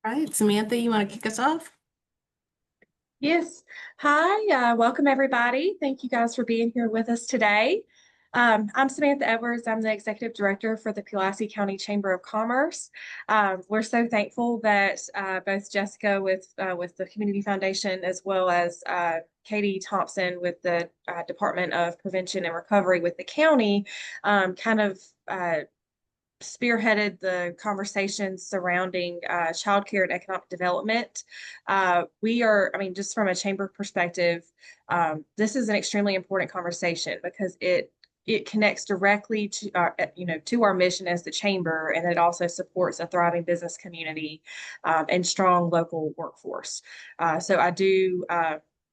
All right, Samantha, you want to kick us off? Yes. Hi, welcome everybody. Thank you guys for being here with us today. I'm Samantha Edwards. I'm the Executive Director for the Pulaski County Chamber of Commerce. We're so thankful that both Jessica with the Community Foundation as well as Katie Thompson with the Department of Prevention and Recovery with the county kind of spearheaded the conversations surrounding childcare and economic development. I mean, just from a chamber perspective, this is an extremely important conversation because it connects directly to to our mission as the chamber, and it also supports a thriving business community and strong local workforce. So I do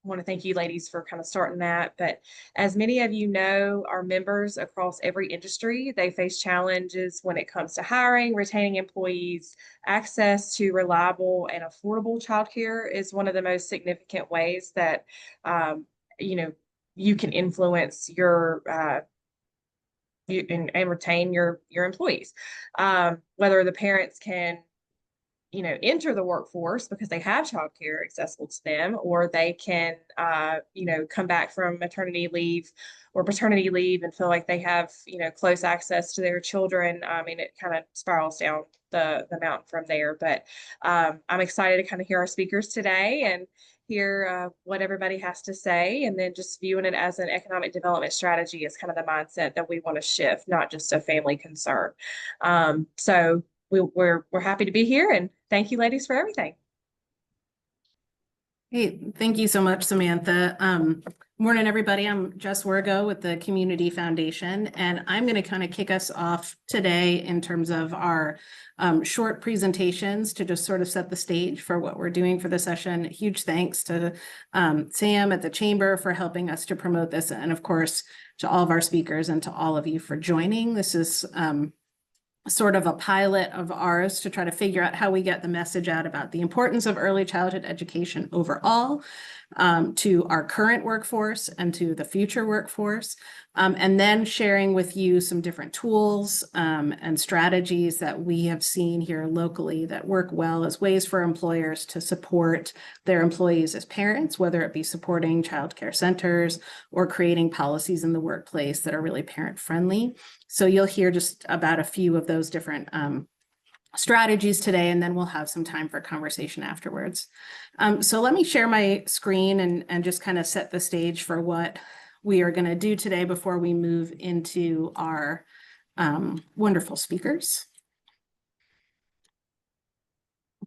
want to thank you ladies for kind of starting that. But as many of you know, our members across every industry, they face challenges when it comes to hiring, retaining employees. Access to reliable and affordable childcare is one of the most significant ways that you know you can influence your and retain your employees. Whether the parents can enter the workforce because they have childcare accessible to them, or they can, come back from maternity leave or paternity leave and feel like they have, close access to their children. I mean, it kind of spirals down the mountain from there. But I'm excited to kind of hear our speakers today and hear what everybody has to say, and then just viewing it as an economic development strategy is kind of the mindset that we want to shift, not just a family concern. So we're happy to be here, and thank you ladies for everything. Hey, thank you so much, Samantha. Morning, everybody. I'm Jess Wergo with the Community Foundation, and I'm going to kind of kick us off today in terms of our short presentations to just sort of set the stage for what we're doing for the session. Huge thanks to Sam at the Chamber for helping us to promote this, and of course, to all of our speakers and to all of you for joining. This is sort of a pilot of ours to try to figure out how we get the message out about the importance of early childhood education overall, to our current workforce and to the future workforce, and then sharing with you some different tools and strategies that we have seen here locally that work well as ways for employers to support their employees as parents, whether it be supporting childcare centers or creating policies in the workplace that are really parent friendly. So you'll hear just about a few of those different strategies today, and then we'll have some time for conversation afterwards. So let me share my screen and just kind of set the stage for what we are going to do today before we move into our wonderful speakers.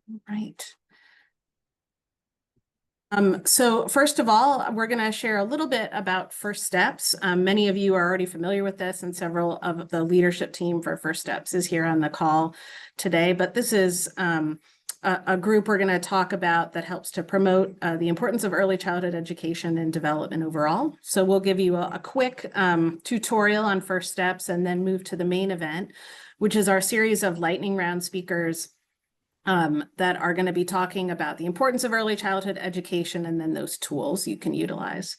All right. So first of all, we're going to share a little bit about First Steps. Many of you are already familiar with this, and several of the leadership team for First Steps is here on the call today. But this is a group we're going to talk about that helps to promote the importance of early childhood education and development overall. So we'll give you a quick tutorial on First Steps and then move to the main event, which is our series of lightning round speakers that are going to be talking about the importance of early childhood education and then those tools you can utilize.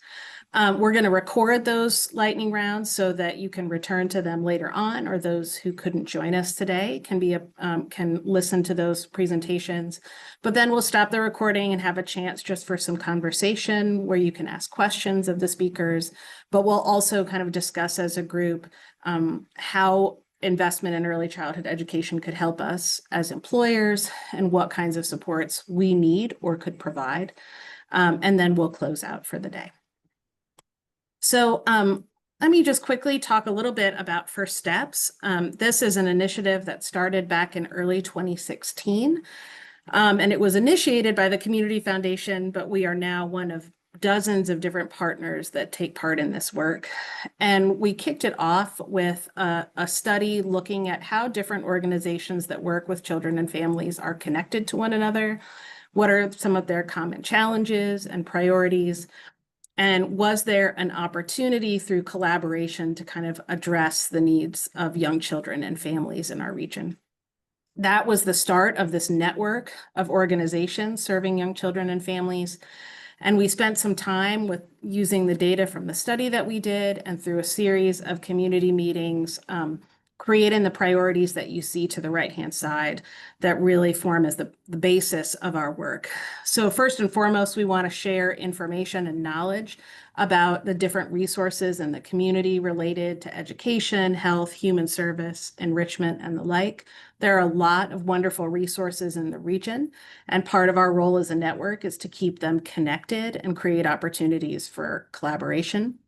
We're going to record those lightning rounds so that you can return to them later on, or those who couldn't join us today can listen to those presentations. But then we'll stop the recording and have a chance just for some conversation where you can ask questions of the speakers. But we'll also kind of discuss as a group how investment in early childhood education could help us as employers and what kinds of supports we need or could provide. And then we'll close out for the day. So let me just quickly talk a little bit about First Steps. This is an initiative that started back in early 2016. And it was initiated by the Community Foundation, but we are now one of dozens of different partners that take part in this work. And we kicked it off with a study looking at how different organizations that work with children and families are connected to one another. What are some of their common challenges and priorities? And was there an opportunity through collaboration to kind of address the needs of young children and families in our region? That was the start of this network of organizations serving young children and families. And we spent some time with using the data from the study that we did and through a series of community meetings, creating the priorities that you see to the right-hand side that really form as the basis of our work. So first and foremost, we want to share information and knowledge about the different resources in the community related to education, health, human service, enrichment, and the like. There are a lot of wonderful resources in the region, and part of our role as a network is to keep them connected and create opportunities for collaboration.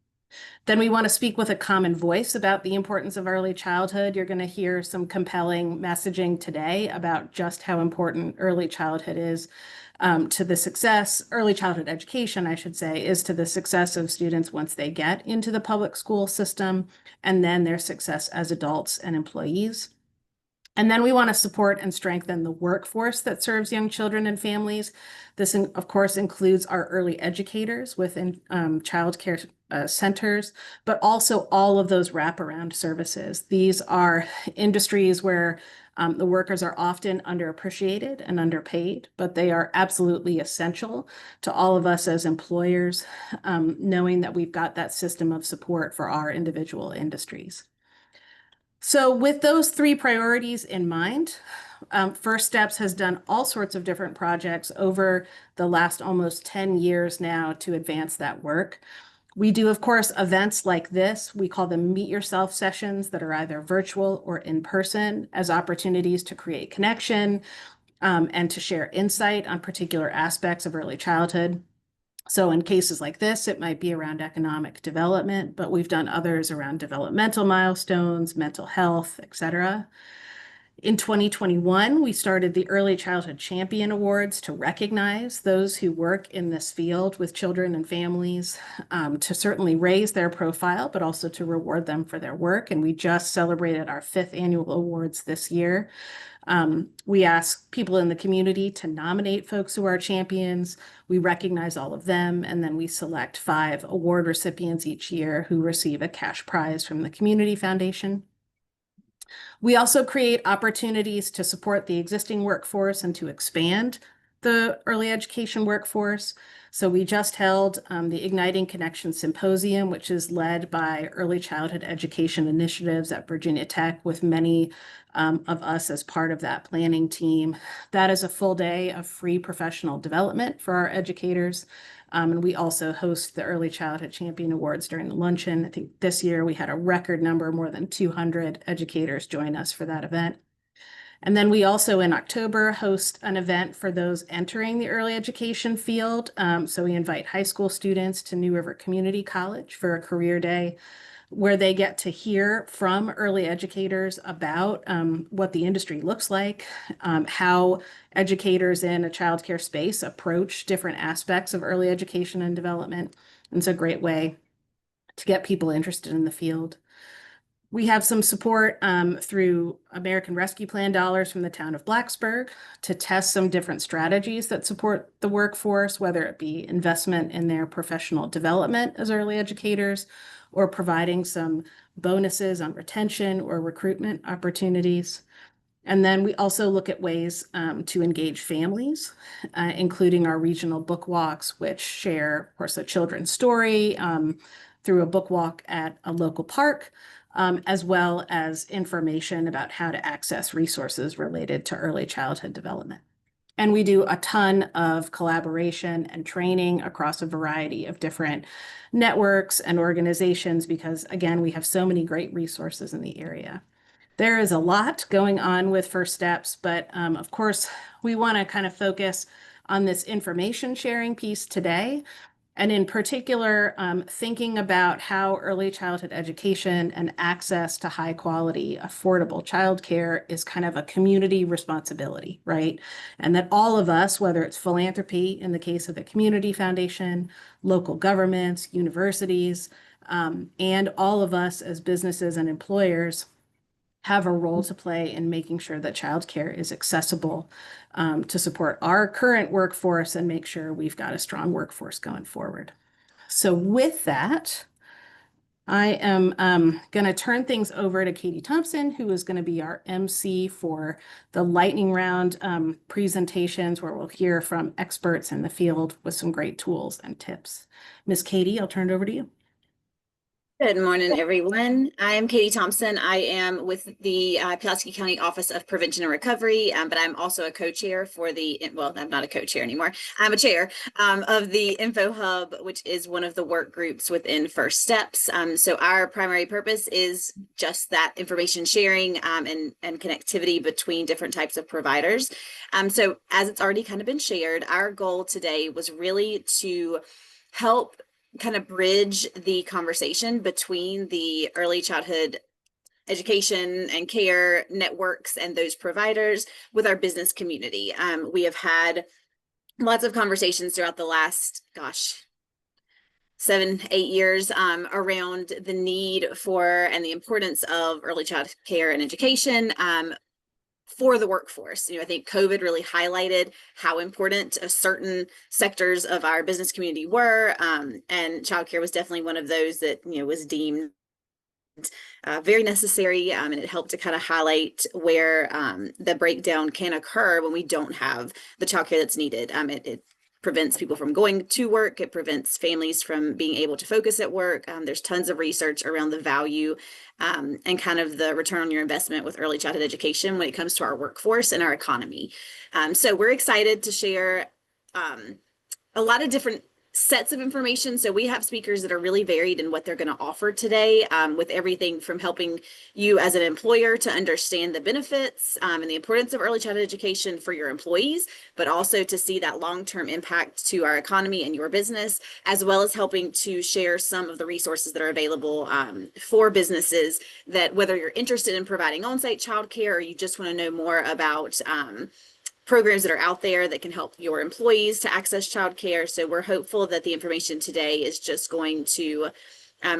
Then we want to speak with a common voice about the importance of early childhood. You're going to hear some compelling messaging today about just how important early childhood is to the success, early childhood education, I should say, is to the success of students once they get into the public school system, and then their success as adults and employees. And then we want to support and strengthen the workforce that serves young children and families. This, of course, includes our early educators within childcare centers, but also all of those wraparound services. These are industries where the workers are often underappreciated and underpaid, but they are absolutely essential to all of us as employers, knowing that we've got that system of support for our individual industries. So with those three priorities in mind, First Steps has done all sorts of different projects over the last almost 10 years now to advance that work. We do, of course, events like this. We call them Meet Yourself sessions that are either virtual or in person as opportunities to create connection and to share insight on particular aspects of early childhood. So in cases like this, it might be around economic development, but we've done others around developmental milestones, mental health, et cetera. In 2021, we started the Early Childhood Champion Awards to recognize those who work in this field with children and families, to certainly raise their profile, but also to reward them for their work. And we just celebrated our 5th annual awards this year. We ask people in the community to nominate folks who are champions. We recognize all of them, and then we select 5 award recipients each year who receive a cash prize from the Community Foundation. We also create opportunities to support the existing workforce and to expand the early education workforce. So we just held the Igniting Connections Symposium, which is led by Early Childhood Education Initiatives at Virginia Tech, with many of us as part of that planning team. That is a full day of free professional development for our educators. And we also host the Early Childhood Champion Awards during the luncheon. I think this year we had a record number, more than 200 educators join us for that event. And then we also in October host an event for those entering the early education field. So we invite high school students to New River Community College for a career day where they get to hear from early educators about what the industry looks like, how educators in a childcare space approach different aspects of early education and development. And it's a great way to get people interested in the field. We have some support through American Rescue Plan dollars from the town of Blacksburg to test some different strategies that support the workforce, whether it be investment in their professional development as early educators or providing some bonuses on retention or recruitment opportunities. And then we also look at ways to engage families, including our regional book walks, which share, of course, a children's story through a book walk at a local park, as well as information about how to access resources related to early childhood development. And we do a ton of collaboration and training across a variety of different networks and organizations because, again, we have so many great resources in the area. There is a lot going on with First Steps, but of course, we want to kind of focus on this information sharing piece today. And in particular, thinking about how early childhood education and access to high quality, affordable childcare is kind of a community responsibility, right? And that all of us, whether it's philanthropy in the case of the Community Foundation, local governments, universities, and all of us as businesses and employers have a role to play in making sure that childcare is accessible to support our current workforce and make sure we've got a strong workforce going forward. So with that, I am going to turn things over to Katie Thompson, who is going to be our MC for the lightning round presentations, where we'll hear from experts in the field with some great tools and tips. Miss Katie, I'll turn it over to you. Good morning, everyone. I am Katie Thompson. I am with the Pualski County Office of Prevention and Recovery, but I'm also a co-chair for well, I'm not a co-chair anymore. I'm a chair of the Info Hub, which is one of the work groups within First Steps. So our primary purpose is just that information sharing and connectivity between different types of providers. So as it's already kind of been shared, our goal today was really to help kind of bridge the conversation between the early childhood education and care networks and those providers with our business community. We have had lots of conversations throughout the last, 7-8 years around the need for and the importance of early child care and education for the workforce. I think COVID really highlighted how important certain sectors of our business community were, and childcare was definitely one of those that was deemed very necessary, and it helped to kind of highlight where the breakdown can occur when we don't have the childcare that's needed. It prevents people from going to work. It prevents families from being able to focus at work. There's tons of research around the value and kind of the return on your investment with early childhood education when it comes to our workforce and our economy. So we're excited to share a lot of different sets of information. So we have speakers that are really varied in what they're going to offer today, with everything from helping you as an employer to understand the benefits and the importance of early childhood education for your employees, but also to see that long-term impact to our economy and your business, as well as helping to share some of the resources that are available for businesses that, whether you're interested in providing on-site childcare or you just want to know more about programs that are out there that can help your employees to access childcare. So we're hopeful that the information today is just going to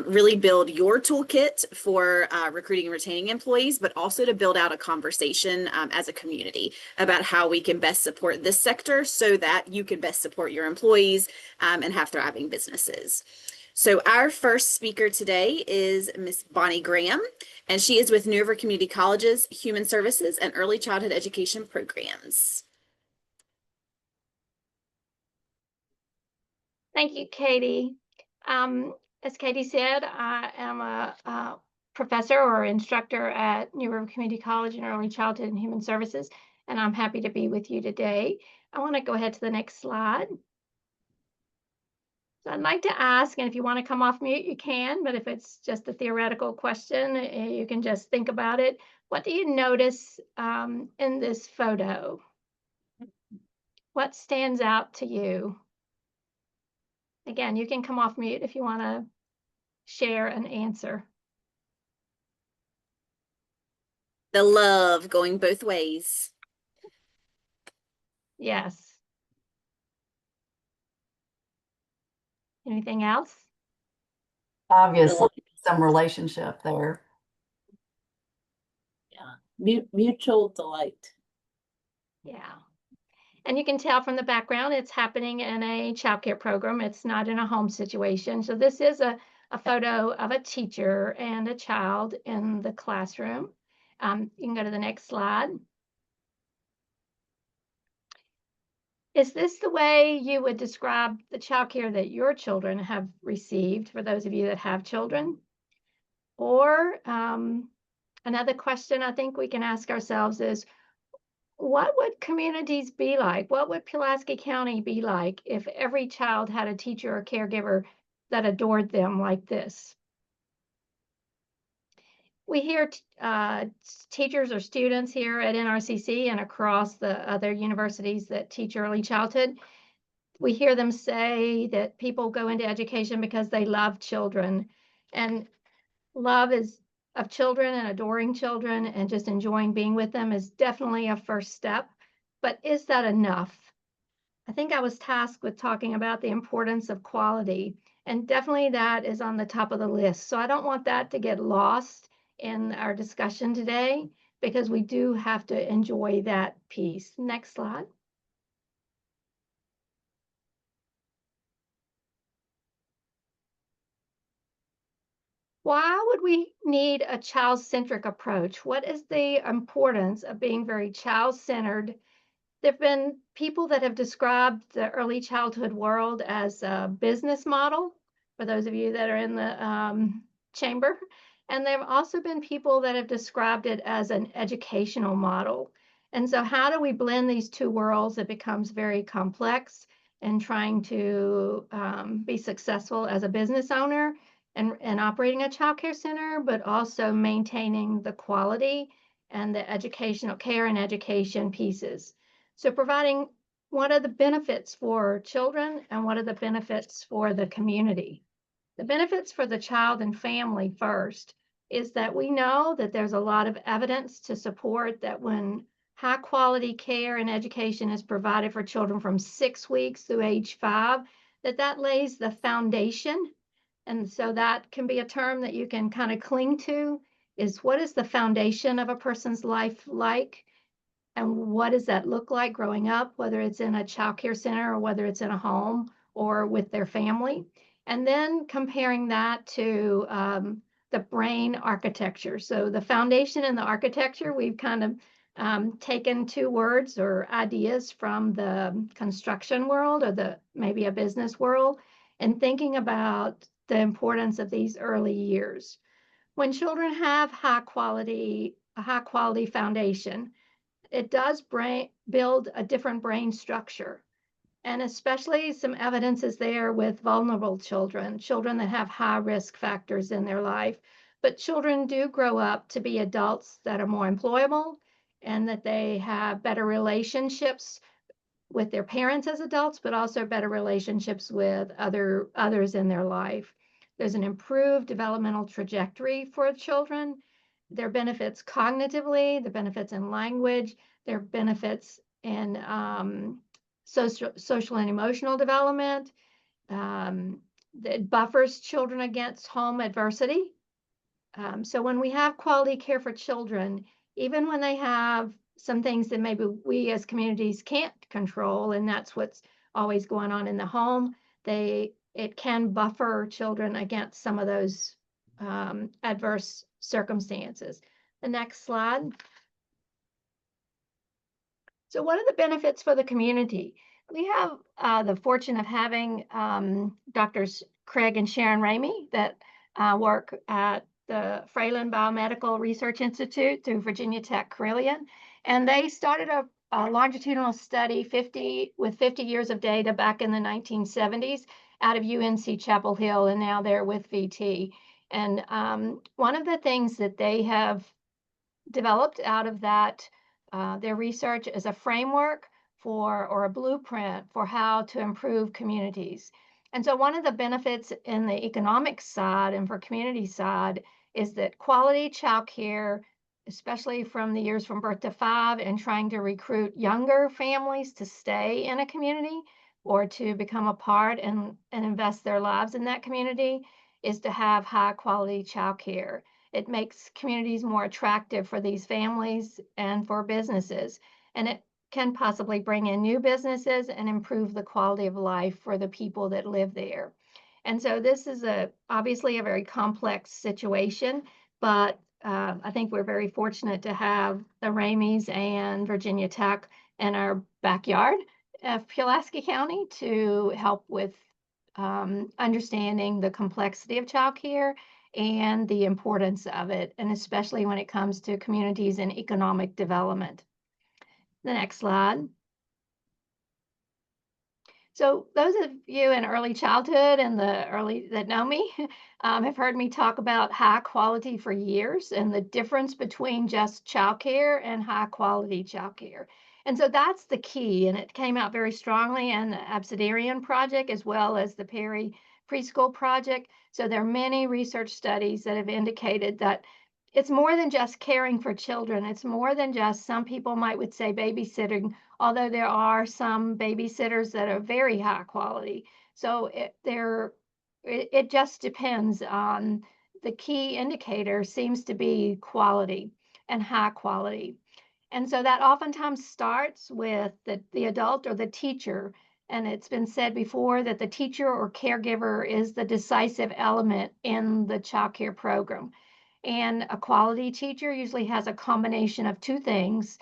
really build your toolkit for recruiting and retaining employees, but also to build out a conversation as a community about how we can best support this sector so that you can best support your employees and have thriving businesses. So our first speaker today is Miss Bonnie Graham, and she is with New River Community College's Human Services and Early Childhood Education Programs. Thank you, Katie. As Katie said, I am a professor or instructor at New River Community College in Early Childhood and Human Services, and I'm happy to be with you today. I want to go ahead to the next slide. So I'd like to ask, and if you want to come off mute, you can, but if it's just a theoretical question, you can just think about it. What do you notice in this photo? What stands out to you? Again, you can come off mute if you want to share an answer. The love going both ways. Yes. Anything else? Obviously, some relationship there. Yeah, mutual delight. Yeah. And you can tell from the background, it's happening in a childcare program. It's not in a home situation. So this is a photo of a teacher and a child in the classroom. You can go to the next slide. Is this the way you would describe the childcare that your children have received, for those of you that have children? Or another question I think we can ask ourselves is, what would communities be like? What would Pulaski County be like if every child had a teacher or caregiver that adored them like this? We hear teachers or students here at NRCC and across the other universities that teach early childhood. We hear them say that people go into education because they love children, and love of children and adoring children and just enjoying being with them is definitely a first step. But is that enough? I think I was tasked with talking about the importance of quality, and definitely that is on the top of the list. So I don't want that to get lost in our discussion today, because we do have to enjoy that piece. Next slide. Why would we need a child-centric approach? What is the importance of being very child-centered? There have been people that have described the early childhood world as a business model. For those of you that are in the chamber. And there have also been people that have described it as an educational model. And so how do we blend these two worlds? It becomes very complex in trying to be successful as a business owner and operating a childcare center, but also maintaining the quality and the educational care and education pieces. So providing what are the benefits for children and what are the benefits for the community? The benefits for the child and family first is that we know that there's a lot of evidence to support that when high quality care and education is provided for children from 6 weeks through age 5, that lays the foundation. And so that can be a term that you can kind of cling to, is what is the foundation of a person's life like? And what does that look like growing up, whether it's in a child care center or whether it's in a home or with their family? And then comparing that to the brain architecture. So the foundation and the architecture, we've kind of taken two words or ideas from the construction world or maybe a business world, and thinking about the importance of these early years. When children have a high quality foundation, it does build a different brain structure. And especially some evidence is there with vulnerable children, children that have high risk factors in their life. But children do grow up to be adults that are more employable and that they have better relationships with their parents as adults, but also better relationships with others in their life. There's an improved developmental trajectory for children. There are benefits cognitively, the benefits in language, there are benefits in social and emotional development. It buffers children against home adversity. So when we have quality care for children, even when they have some things that maybe we as communities can't control, and that's what's always going on in the home, it can buffer children against some of those adverse circumstances. The next slide. So what are the benefits for the community? We have the fortune of having Drs. Craig and Sharon Ramey that work at the Fralin Biomedical Research Institute through Virginia Tech Carilion. And they started a longitudinal study with 50 years of data back in the 1970s out of UNC Chapel Hill, and now they're with VT. And one of the things that they have developed out of that, their research is a framework or a blueprint for how to improve communities. And so one of the benefits in the economic side and for community side is that quality childcare, especially from the years from birth to 5 and trying to recruit younger families to stay in a community or to become a part and invest their lives in that community, is to have high quality childcare. It makes communities more attractive for these families and for businesses. And it can possibly bring in new businesses and improve the quality of life for the people that live there. And so this is obviously a very complex situation, but I think we're very fortunate to have the Rameys and Virginia Tech in our backyard of Pualski County to help with understanding the complexity of childcare and the importance of it, and especially when it comes to communities and economic development. The next slide. So those of you in early childhood and that know me have heard me talk about high quality for years and the difference between just childcare and high quality childcare. And so that's the key, and it came out very strongly in the Absidarian project as well as the Perry preschool project. So there are many research studies that have indicated that it's more than just caring for children. It's more than just, some people would say babysitting, although there are some babysitters that are very high quality. So it just depends on, the key indicator seems to be quality and high quality. And so that oftentimes starts with the adult or the teacher. And it's been said before that the teacher or caregiver is the decisive element in the child care program. And a quality teacher usually has a combination of two things,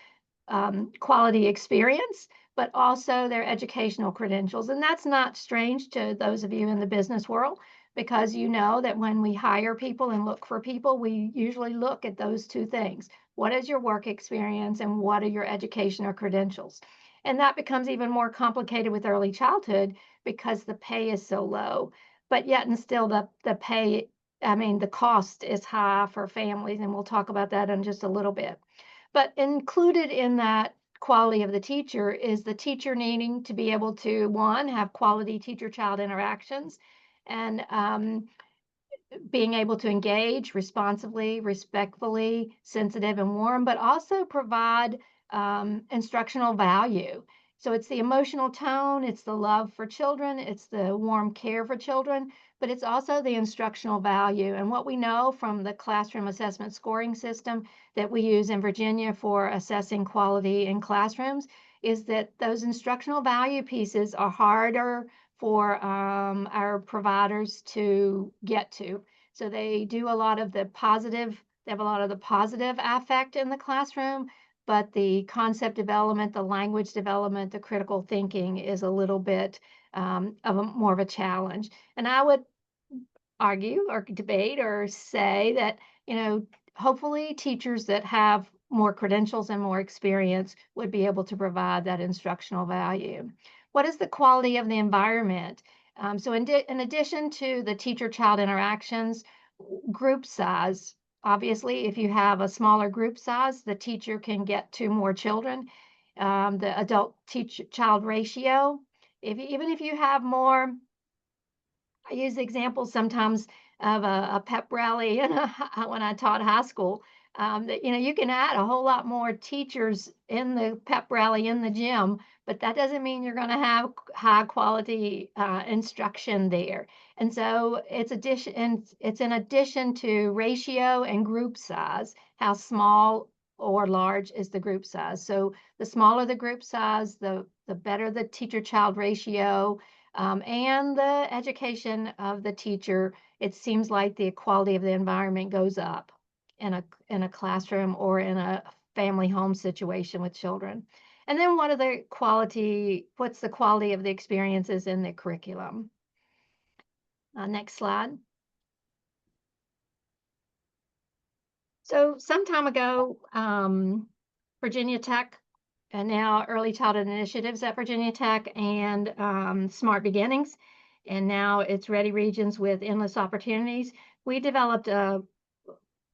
quality experience, but also their educational credentials. And that's not strange to those of you in the business world, because you know that when we hire people and look for people, we usually look at those two things. What is your work experience and what are your education or credentials? And that becomes even more complicated with early childhood because the pay is so low. But yet and still the pay, I mean, the cost is high for families, and we'll talk about that in just a little bit. But included in that quality of the teacher is the teacher needing to be able to, one, have quality teacher-child interactions, and being able to engage responsively, respectfully, sensitive, and warm, but also provide instructional value. So it's the emotional tone, it's the love for children, it's the warm care for children, but it's also the instructional value. And what we know from the classroom assessment scoring system that we use in Virginia for assessing quality in classrooms is that those instructional value pieces are harder for our providers to get to. So they do a lot of the positive, they have a lot of the positive affect in the classroom, but the concept development, the language development, the critical thinking is a little bit more of a challenge. And I would argue or debate or say that, hopefully teachers that have more credentials and more experience would be able to provide that instructional value. What is the quality of the environment? So in addition to the teacher-child interactions, group size, obviously, if you have a smaller group size, the teacher can get to more children. The adult teacher-child ratio, even if you have more, I use examples sometimes of a pep rally when I taught high school. That you can add a whole lot more teachers in the pep rally in the gym, but that doesn't mean you're going to have high quality instruction there. And so it's in addition to ratio and group size, how small or large is the group size. So the smaller the group size, the better the teacher-child ratio. And the education of the teacher, it seems like the quality of the environment goes up in a classroom or in a family home situation with children. And then what's the quality of the experiences in the curriculum? Next slide. So some time ago, Virginia Tech, and now Early Childhood Initiatives at Virginia Tech, and Smart Beginnings, and now it's Ready Regions with Endless Opportunities. We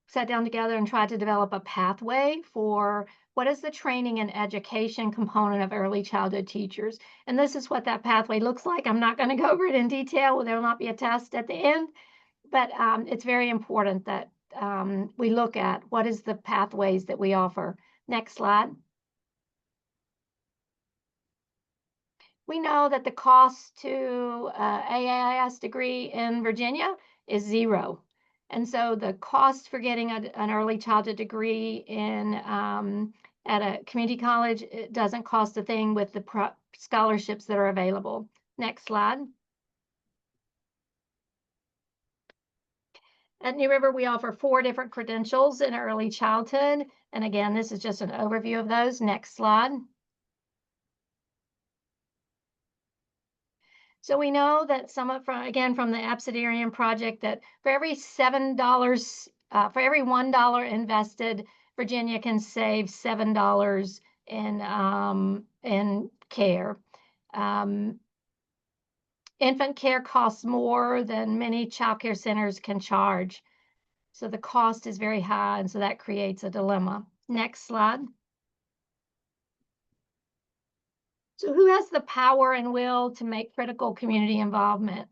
sat down together and tried to develop a pathway for what is the training and education component of early childhood teachers. And this is what that pathway looks like. I'm not going to go over it in detail. There will not be a test at the end, but it's very important that we look at what is the pathways that we offer. Next slide. We know that the cost to AAIS degree in Virginia is $0. And so the cost for getting an early childhood degree at a community college, it doesn't cost a thing with the scholarships that are available. Next slide. At New River, we offer 4 different credentials in early childhood. And again, this is just an overview of those. Next slide. So we know that from the Absidarian project, that for every $7, for every $1 invested, Virginia can save $7 in care. Infant care costs more than many child care centers can charge. So the cost is very high, and so that creates a dilemma. Next slide. So who has the power and will to make critical community involvement?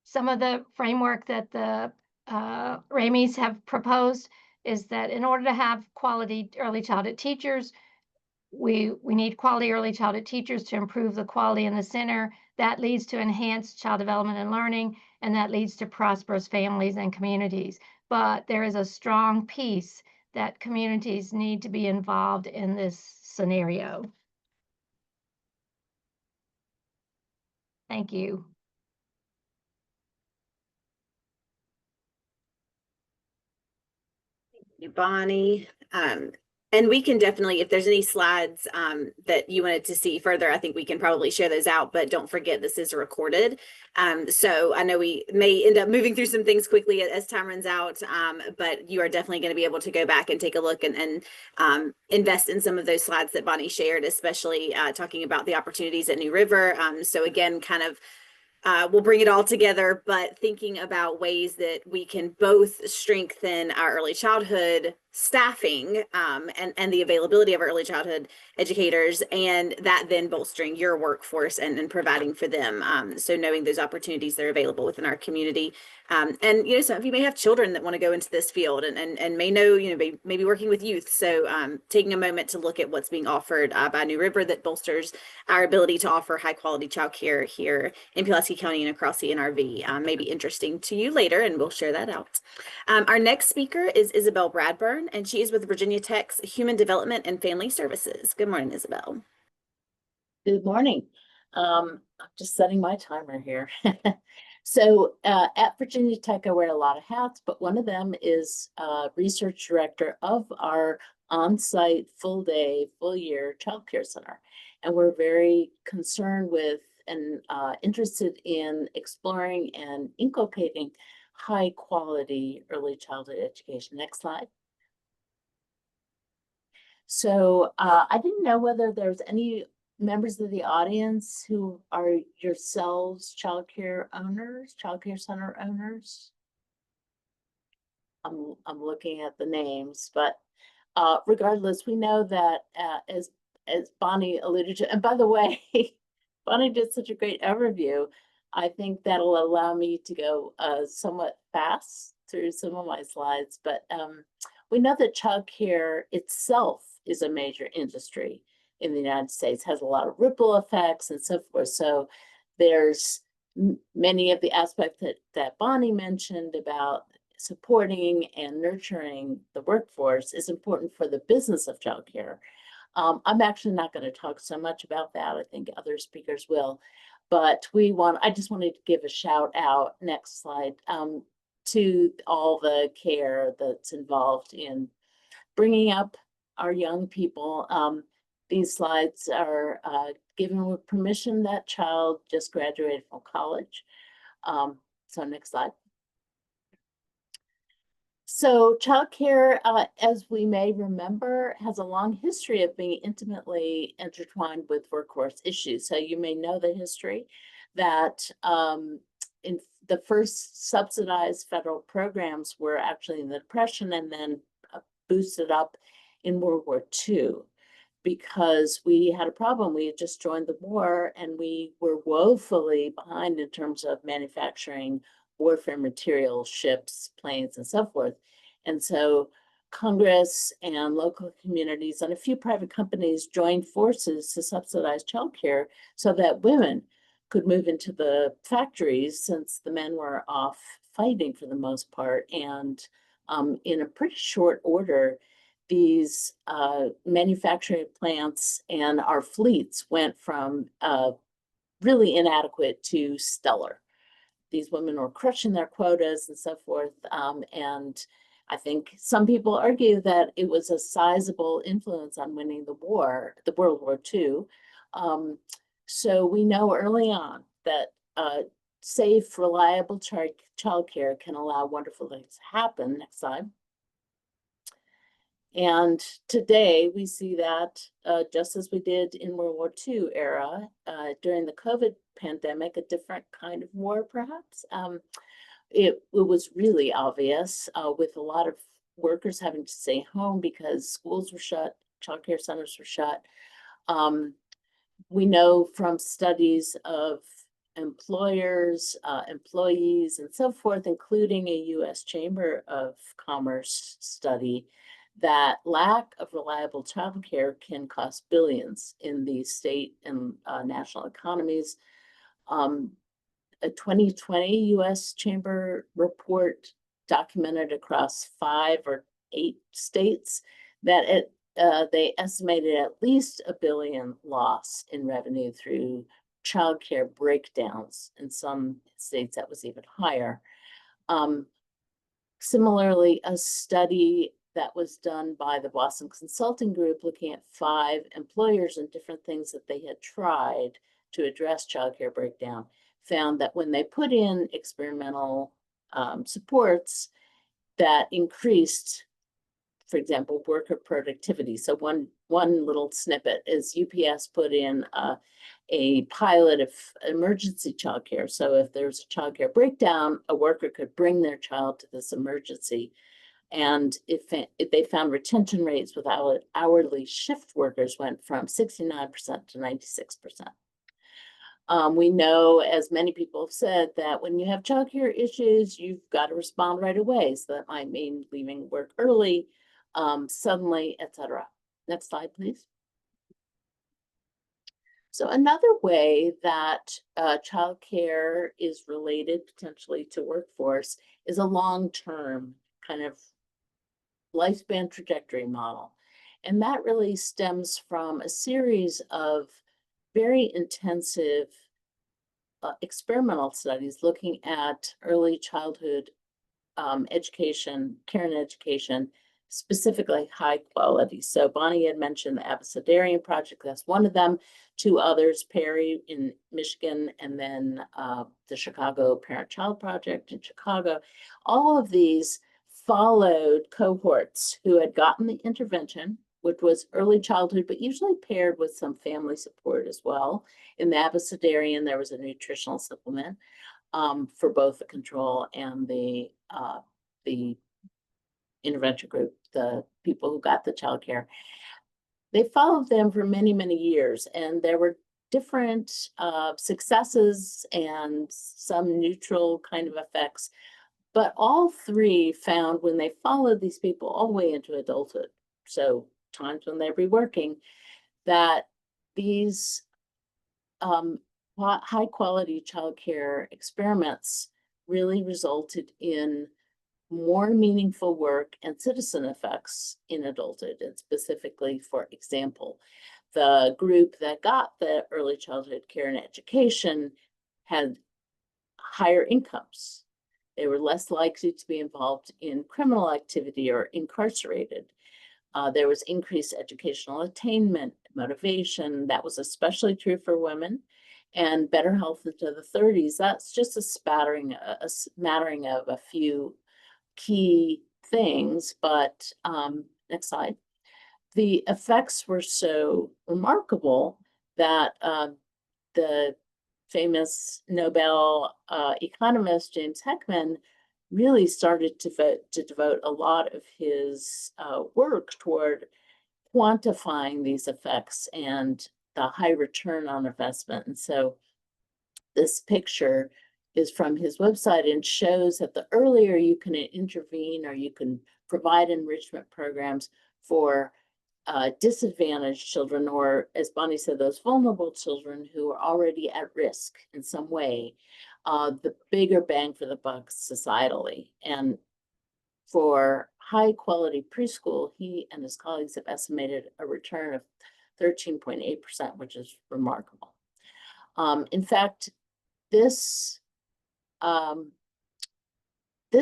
Some of the framework that the Ramies have proposed is that in order to have quality early childhood teachers, we need quality early childhood teachers to improve the quality in the center. That leads to enhanced child development and learning, and that leads to prosperous families and communities. But there is a strong piece that communities need to be involved in this scenario. Thank you. Thank you, Bonnie. And we can definitely, if there's any slides that you wanted to see further, I think we can probably share those out, but don't forget this is recorded. So I know we may end up moving through some things quickly as time runs out, but you are definitely going to be able to go back and take a look and invest in some of those slides that Bonnie shared, especially talking about the opportunities at New River. So again, kind of we'll bring it all together, but thinking about ways that we can both strengthen our early childhood staffing and the availability of our early childhood educators, and that then bolstering your workforce and providing for them. So knowing those opportunities that are available within our community. And, you know, some of you may have children that want to go into this field and may know, you know, maybe working with youth. So taking a moment to look at what's being offered by New River that bolsters our ability to offer high quality childcare here in Pualski County and across the NRV may be interesting to you later, and we'll share that out. Our next speaker is Isabel Bradburn, and she is with Virginia Tech's Human Development and Family Services. Good morning, Isabel. Good morning. I'm just setting my timer here. So at Virginia Tech, I wear a lot of hats, but one of them is research director of our on-site full-day, full-year childcare center. And we're very concerned with and interested in exploring and inculcating high-quality early childhood education. Next slide. So I didn't know whether there's any members of the audience who are yourselves childcare owners, childcare center owners. I'm looking at the names, but regardless, we know that as Bonnie alluded to, and by the way, Bonnie did such a great overview. I think that'll allow me to go somewhat fast through some of my slides, but we know that childcare itself is a major industry in the United States, has a lot of ripple effects and so forth. So there's many of the aspects that Bonnie mentioned about supporting and nurturing the workforce is important for the business of childcare. I'm actually not going to talk so much about that. I think other speakers will, but I just wanted to give a shout out, next slide, to all the care that's involved in bringing up our young people. These slides are given with permission. That child just graduated from college. So next slide. So childcare, as we may remember, has a long history of being intimately intertwined with workforce issues. So you may know the history that in the first subsidized federal programs were actually in the Depression and then boosted up in World War II. Because we had a problem. We had just joined the war and we were woefully behind in terms of manufacturing warfare materials, ships, planes, and so forth. And so Congress and local communities and a few private companies joined forces to subsidize childcare so that women could move into the factories since the men were off fighting for the most part. And in a pretty short order, these manufacturing plants and our fleets went from really inadequate to stellar. These women were crushing their quotas and so forth. And I think some people argue that it was a sizable influence on winning the war, the World War II. So we know early on that safe, reliable childcare can allow wonderful things to happen. Next slide. And today we see that just as we did in World War II era, during the COVID pandemic, a different kind of war perhaps, it was really obvious with a lot of workers having to stay home because schools were shut, childcare centers were shut. We know from studies of employers, employees, and so forth, including a U.S. Chamber of Commerce study, that lack of reliable childcare can cost billions in the state and national economies. A 2020 U.S. Chamber report documented across 5 or 8 states that they estimated at least $1 billion loss in revenue through childcare breakdowns. In some states, that was even higher. Similarly, a study that was done by the Boston Consulting Group, looking at 5 employers and different things that they had tried to address childcare breakdown, found that when they put in experimental supports, that increased, for example, worker productivity. So one little snippet is UPS put in a pilot of emergency childcare. So if there's a childcare breakdown, a worker could bring their child to this emergency. And if they found retention rates with hourly shift workers went from 69% to 96%. We know, as many people have said, that when you have childcare issues, you've got to respond right away. So that might mean leaving work early, suddenly, etc. Next slide, please. So another way that childcare is related potentially to workforce is a long-term kind of lifespan trajectory model. And that really stems from a series of very intensive experimental studies looking at early childhood education, care and education, specifically high quality. So Bonnie had mentioned the Abecedarian Project, that's one of them. 2 others, Perry in Michigan, and then the Chicago Parent-Child Project in Chicago. All of these followed cohorts who had gotten the intervention, which was early childhood, but usually paired with some family support as well. In the Abecedarian, there was a nutritional supplement for both the control and the intervention group, the people who got the childcare. They followed them for many, many years, and there were different successes and some neutral kind of effects. But all 3 found when they followed these people all the way into adulthood, so times when they'd be working, that these high quality childcare experiments really resulted in more meaningful work and citizen effects in adulthood. And specifically, for example, the group that got the early childhood care and education had higher incomes. They were less likely to be involved in criminal activity or incarcerated. There was increased educational attainment, motivation. That was especially true for women, and better health into the 30s. That's just a smattering of a few key things, but next slide. The effects were so remarkable that the famous Nobel economist James Heckman really started to devote a lot of his work toward quantifying these effects and the high return on investment. And so this picture is from his website and shows that the earlier you can intervene or you can provide enrichment programs for disadvantaged children, or as Bonnie said, those vulnerable children who are already at risk in some way, the bigger bang for the buck societally. And for high quality preschool, he and his colleagues have estimated a return of 13.8%, which is remarkable. In fact, this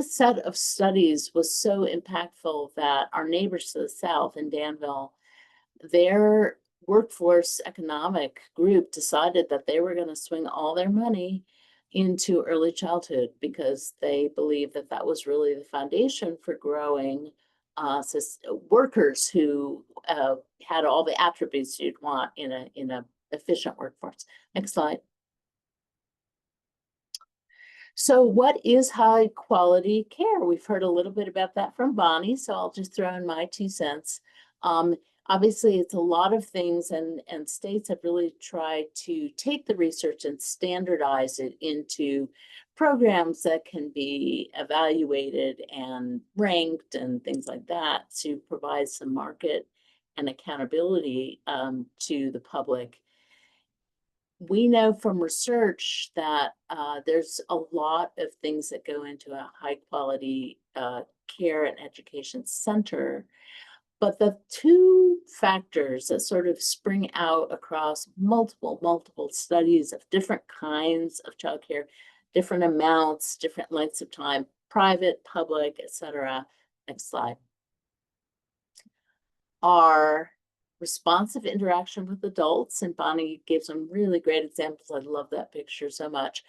set of studies was so impactful that our neighbors to the south in Danville, their workforce economic group decided that they were going to swing all their money into early childhood because they believed that that was really the foundation for growing workers who had all the attributes you'd want in a efficient workforce. Next slide. So what is high quality care? We've heard a little bit about that from Bonnie, so I'll just throw in my 2 cents. Obviously, it's a lot of things, and states have really tried to take the research and standardize it into programs that can be evaluated and ranked and things like that to provide some market and accountability to the public. We know from research that there's a lot of things that go into a high quality care and education center. But the 2 factors that sort of spring out across multiple studies of different kinds of childcare, different amounts, different lengths of time, private, public, etc. Next slide. are responsive interaction with adults, and Bonnie gave some really great examples. I love that picture so much.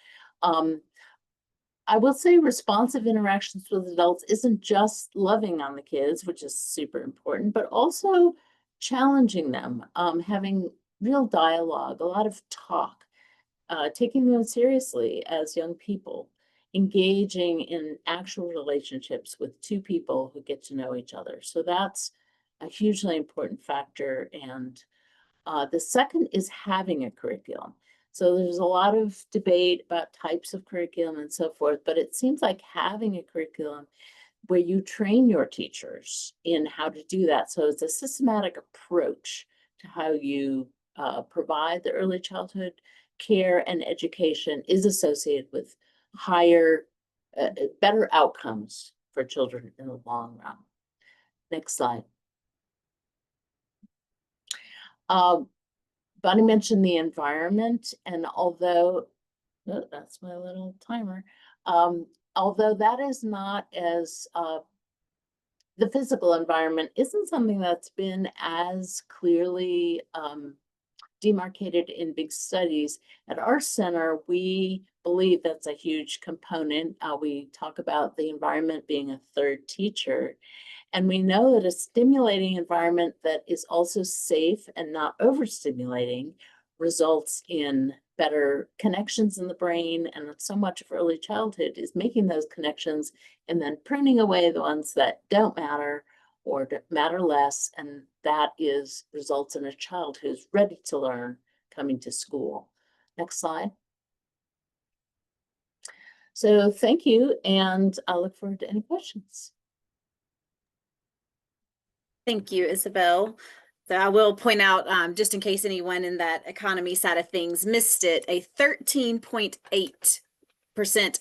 I will say responsive interactions with adults isn't just loving on the kids, which is super important, but also challenging them, having real dialogue, a lot of talk, taking them seriously as young people, engaging in actual relationships with two people who get to know each other. So that's a hugely important factor. And the second is having a curriculum. So there's a lot of debate about types of curriculum and so forth, but it seems like having a curriculum where you train your teachers in how to do that. So it's a systematic approach to how you provide the early childhood care and education is associated with higher, better outcomes for children in the long run. Next slide. Bonnie mentioned the environment, and although that's my little timer, although that is not as the physical environment isn't something that's been as clearly demarcated in big studies. At our center, we believe that's a huge component. We talk about the environment being a third teacher. And we know that a stimulating environment that is also safe and not overstimulating results in better connections in the brain. And so much of early childhood is making those connections and then pruning away the ones that don't matter or matter less. And that results in a child who's ready to learn coming to school. Next slide. So thank you, and I look forward to any questions. Thank you, Isabel. So I will point out, just in case anyone in that economy side of things missed it, a 13.8%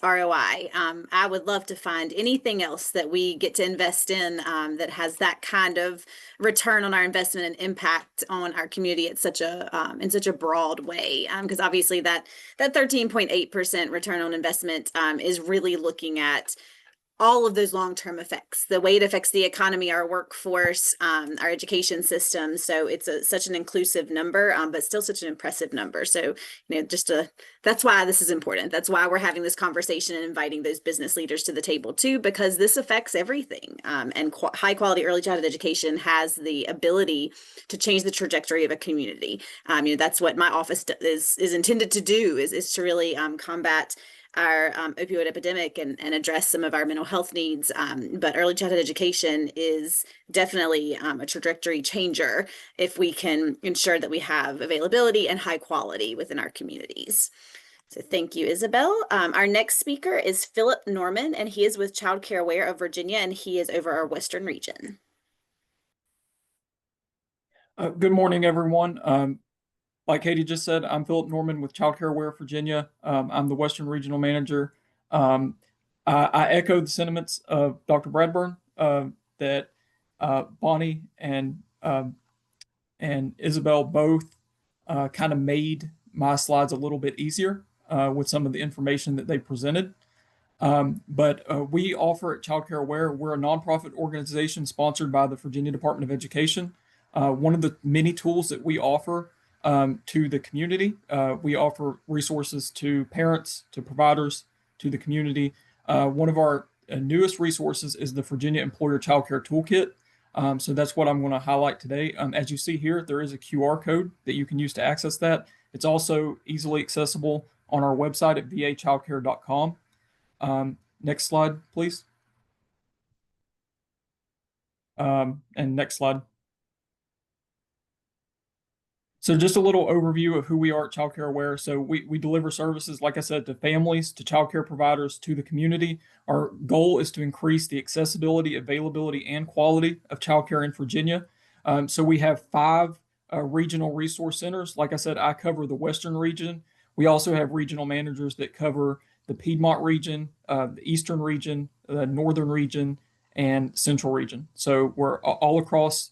ROI. I would love to find anything else that we get to invest in that has that kind of return on our investment and impact on our community at such a in such a broad way. Because obviously that 13.8% return on investment is really looking at all of those long-term effects, the way it affects the economy, our workforce, our education system. So it's such an inclusive number, but still such an impressive number. So, that's why this is important. That's why we're having this conversation and inviting those business leaders to the table too, because this affects everything. And high quality early childhood education has the ability to change the trajectory of a community. That's what my office is intended to do, is to really combat our opioid epidemic and address some of our mental health needs. But early childhood education is definitely a trajectory changer if we can ensure that we have availability and high quality within our communities. So thank you, Isabel. Our next speaker is Philip Norman, and he is with Childcare Aware of Virginia, and he is over our Western region. Good morning, everyone. Like Katie just said, I'm Philip Norman with Childcare Aware Virginia. I'm the Western Regional Manager. I echo the sentiments of Dr. Bradburn that Bonnie and Isabel both kind of made my slides a little bit easier with some of the information that they presented. But we offer at Childcare Aware, we're a nonprofit organization sponsored by the Virginia Department of Education. One of the many tools that we offer to the community. We offer resources to parents, to providers, to the community. One of our newest resources is the Virginia Employer Child Care Toolkit. So that's what I'm going to highlight today. As you see here, there is a QR code that you can use to access that. It's also easily accessible on our website at vachildcare.com. Next slide, please. And next slide. So just a little overview of who we are at Childcare Aware. So we deliver services, like I said, to families, to childcare providers, to the community. Our goal is to increase the accessibility, availability, and quality of childcare in Virginia. So we have 5 regional resource centers. Like I said, I cover the Western region. We also have regional managers that cover the Piedmont region, the Eastern region, the Northern region, and Central region. So we're all across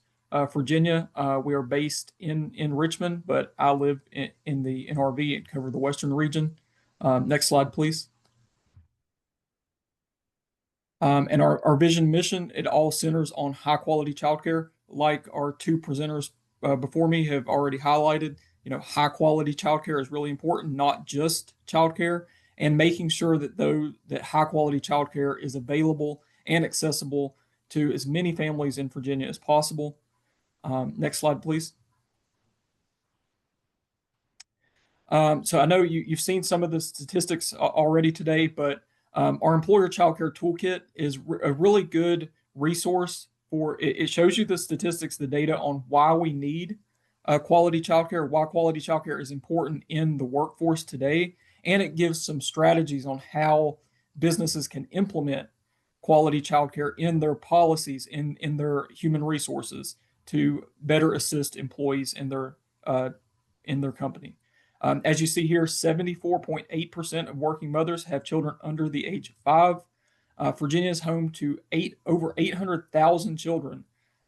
Virginia. We are based in Richmond, but I live in the NRV and cover the Western region. Next slide, please. And our vision mission, it all centers on high quality childcare. like our two presenters before me have already highlighted, high quality childcare is really important, not just childcare, and making sure that high quality childcare is available and accessible to as many families in Virginia as possible. Next slide, please. So I know you've seen some of the statistics already today, but our employer childcare toolkit is a really good resource for it. Shows you the statistics, the data on why we need quality childcare, why quality childcare is important in the workforce today, and it gives some strategies on how businesses can implement quality childcare in their policies, in their human resources to better assist employees in their company. As you see here, 74.8% of working mothers have children under the age of 5. Virginia is home to over 800,000 children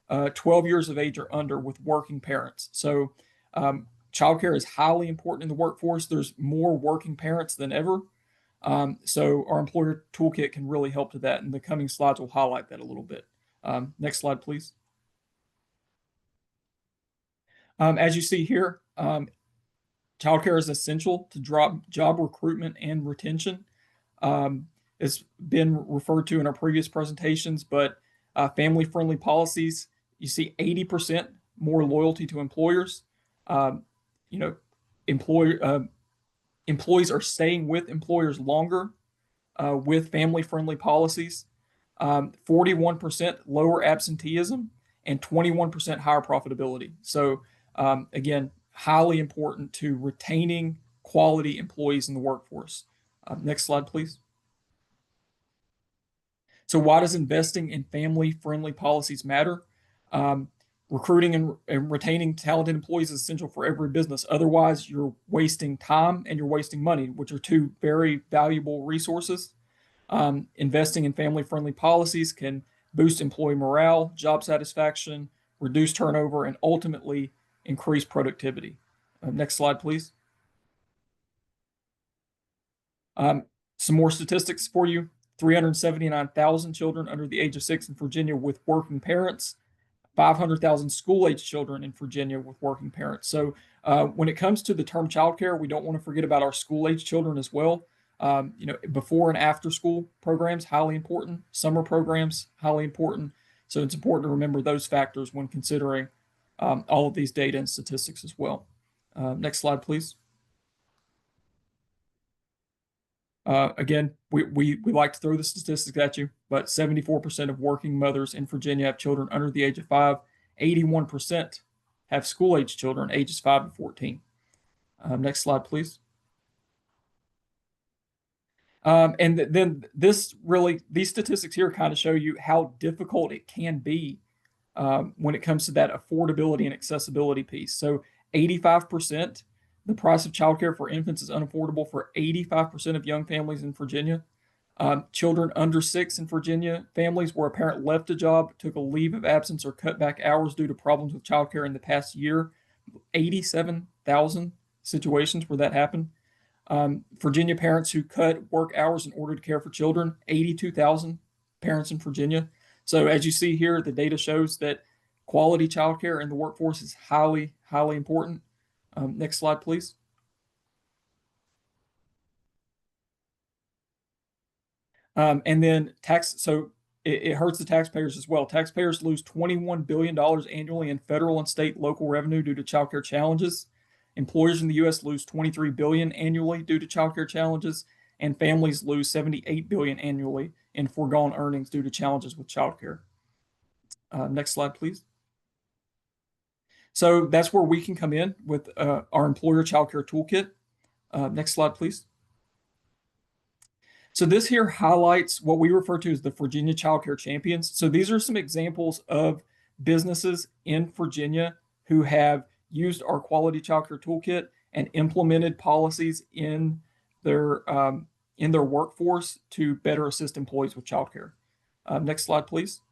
12 years of age or under with working parents. So childcare is highly important in the workforce. There's more working parents than ever. So our employer toolkit can really help to that. And the coming slides will highlight that a little bit. Next slide, please. As you see here, childcare is essential to job recruitment and retention. It's been referred to in our previous presentations, but family-friendly policies, you see 80% more loyalty to employers. Employees are staying with employers longer with family-friendly policies. 41% lower absenteeism and 21% higher profitability. So again, highly important to retaining quality employees in the workforce. Next slide, please. So why does investing in family-friendly policies matter? Recruiting and retaining talented employees is essential for every business. Otherwise, you're wasting time and you're wasting money, which are two very valuable resources. Investing in family-friendly policies can boost employee morale, job satisfaction, reduce turnover, and ultimately increase productivity. Next slide, please. Some more statistics for you. 379,000 children under the age of 6 in Virginia with working parents, 500,000 school-age children in Virginia with working parents. So when it comes to the term childcare, we don't want to forget about our school-age children as well. Before and after school programs, highly important. Summer programs, highly important. So it's important to remember those factors when considering all of these data and statistics as well. Next slide, please. Again, we like to throw the statistics at you, but 74% of working mothers in Virginia have children under the age of 5. 81% have school-age children ages 5 to 14. Next slide, please. And then these statistics here kind of show you how difficult it can be when it comes to that affordability and accessibility piece. So 85%, the price of childcare for infants is unaffordable for 85% of young families in Virginia. Children under 6 in Virginia, families where a parent left a job, took a leave of absence, or cut back hours due to problems with childcare in the past year. 87,000 situations where that happened. Virginia parents who cut work hours in order to care for children, 82,000 parents in Virginia. So as you see here, the data shows that quality childcare in the workforce is highly, highly important. Next slide, please. And then so it hurts the taxpayers as well. Taxpayers lose $21 billion annually in federal and state local revenue due to childcare challenges. Employers in the U.S. lose $23 billion annually due to childcare challenges, and families lose $78 billion annually in foregone earnings due to challenges with childcare. Next slide, please. So that's where we can come in with our employer childcare toolkit. Next slide, please. So this here highlights what we refer to as the Virginia Childcare Champions. So these are some examples of businesses in Virginia who have used our quality childcare toolkit and implemented policies in their workforce to better assist employees with childcare. Next slide, please.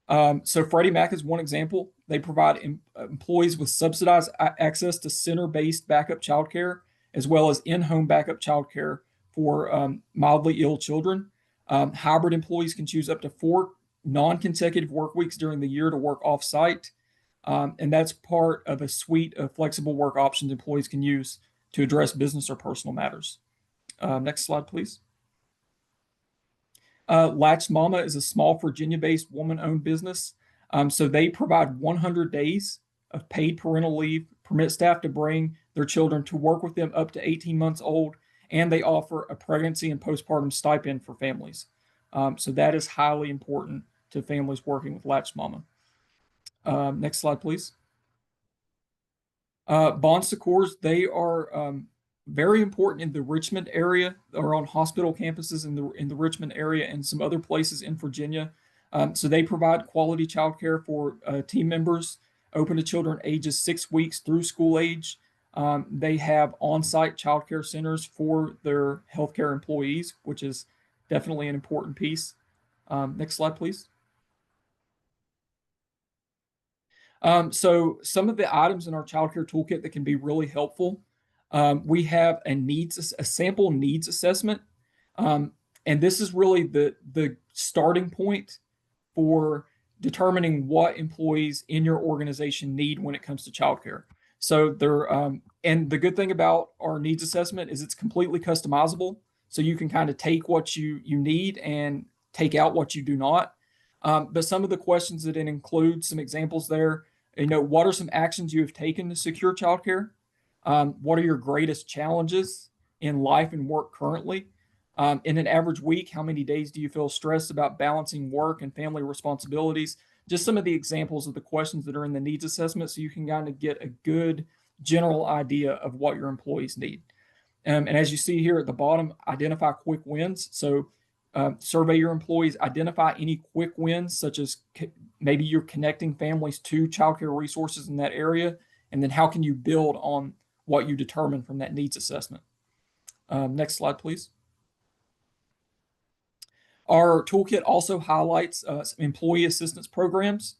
So Freddie Mac is one example. They provide employees with subsidized access to center-based backup childcare, as well as in-home backup childcare for mildly ill children. Hybrid employees can choose up to 4 non-consecutive work weeks during the year to work off-site. And that's part of a suite of flexible work options employees can use to address business or personal matters. Next slide, please. Latch Mama is a small Virginia-based woman-owned business. So they provide 100 days of paid parental leave, permit staff to bring their children to work with them up to 18 months old, and they offer a pregnancy and postpartum stipend for families. So that is highly important to families working with Latch Mama. Next slide, please. Bon Secours, they are very important in the Richmond area, or on hospital campuses in the Richmond area and some other places in Virginia. So they provide quality childcare for team members, open to children ages 6 weeks through school age. They have on-site childcare centers for their healthcare employees, which is definitely an important piece. Next slide, please. So some of the items in our childcare toolkit that can be really helpful. We have a sample needs assessment. And this is really the starting point for determining what employees in your organization need when it comes to childcare. So and the good thing about our needs assessment is it's completely customizable. So you can kind of take what you need and take out what you do not. But some of the questions that it includes, some examples there, what are some actions you have taken to secure childcare? What are your greatest challenges in life and work currently? In an average week, how many days do you feel stressed about balancing work and family responsibilities? Just some of the examples of the questions that are in the needs assessment, so you can kind of get a good general idea of what your employees need. And as you see here at the bottom, identify quick wins. So survey your employees, identify any quick wins, such as maybe you're connecting families to childcare resources in that area, and then how can you build on what you determine from that needs assessment. Next slide, please. Our toolkit also highlights employee assistance programs.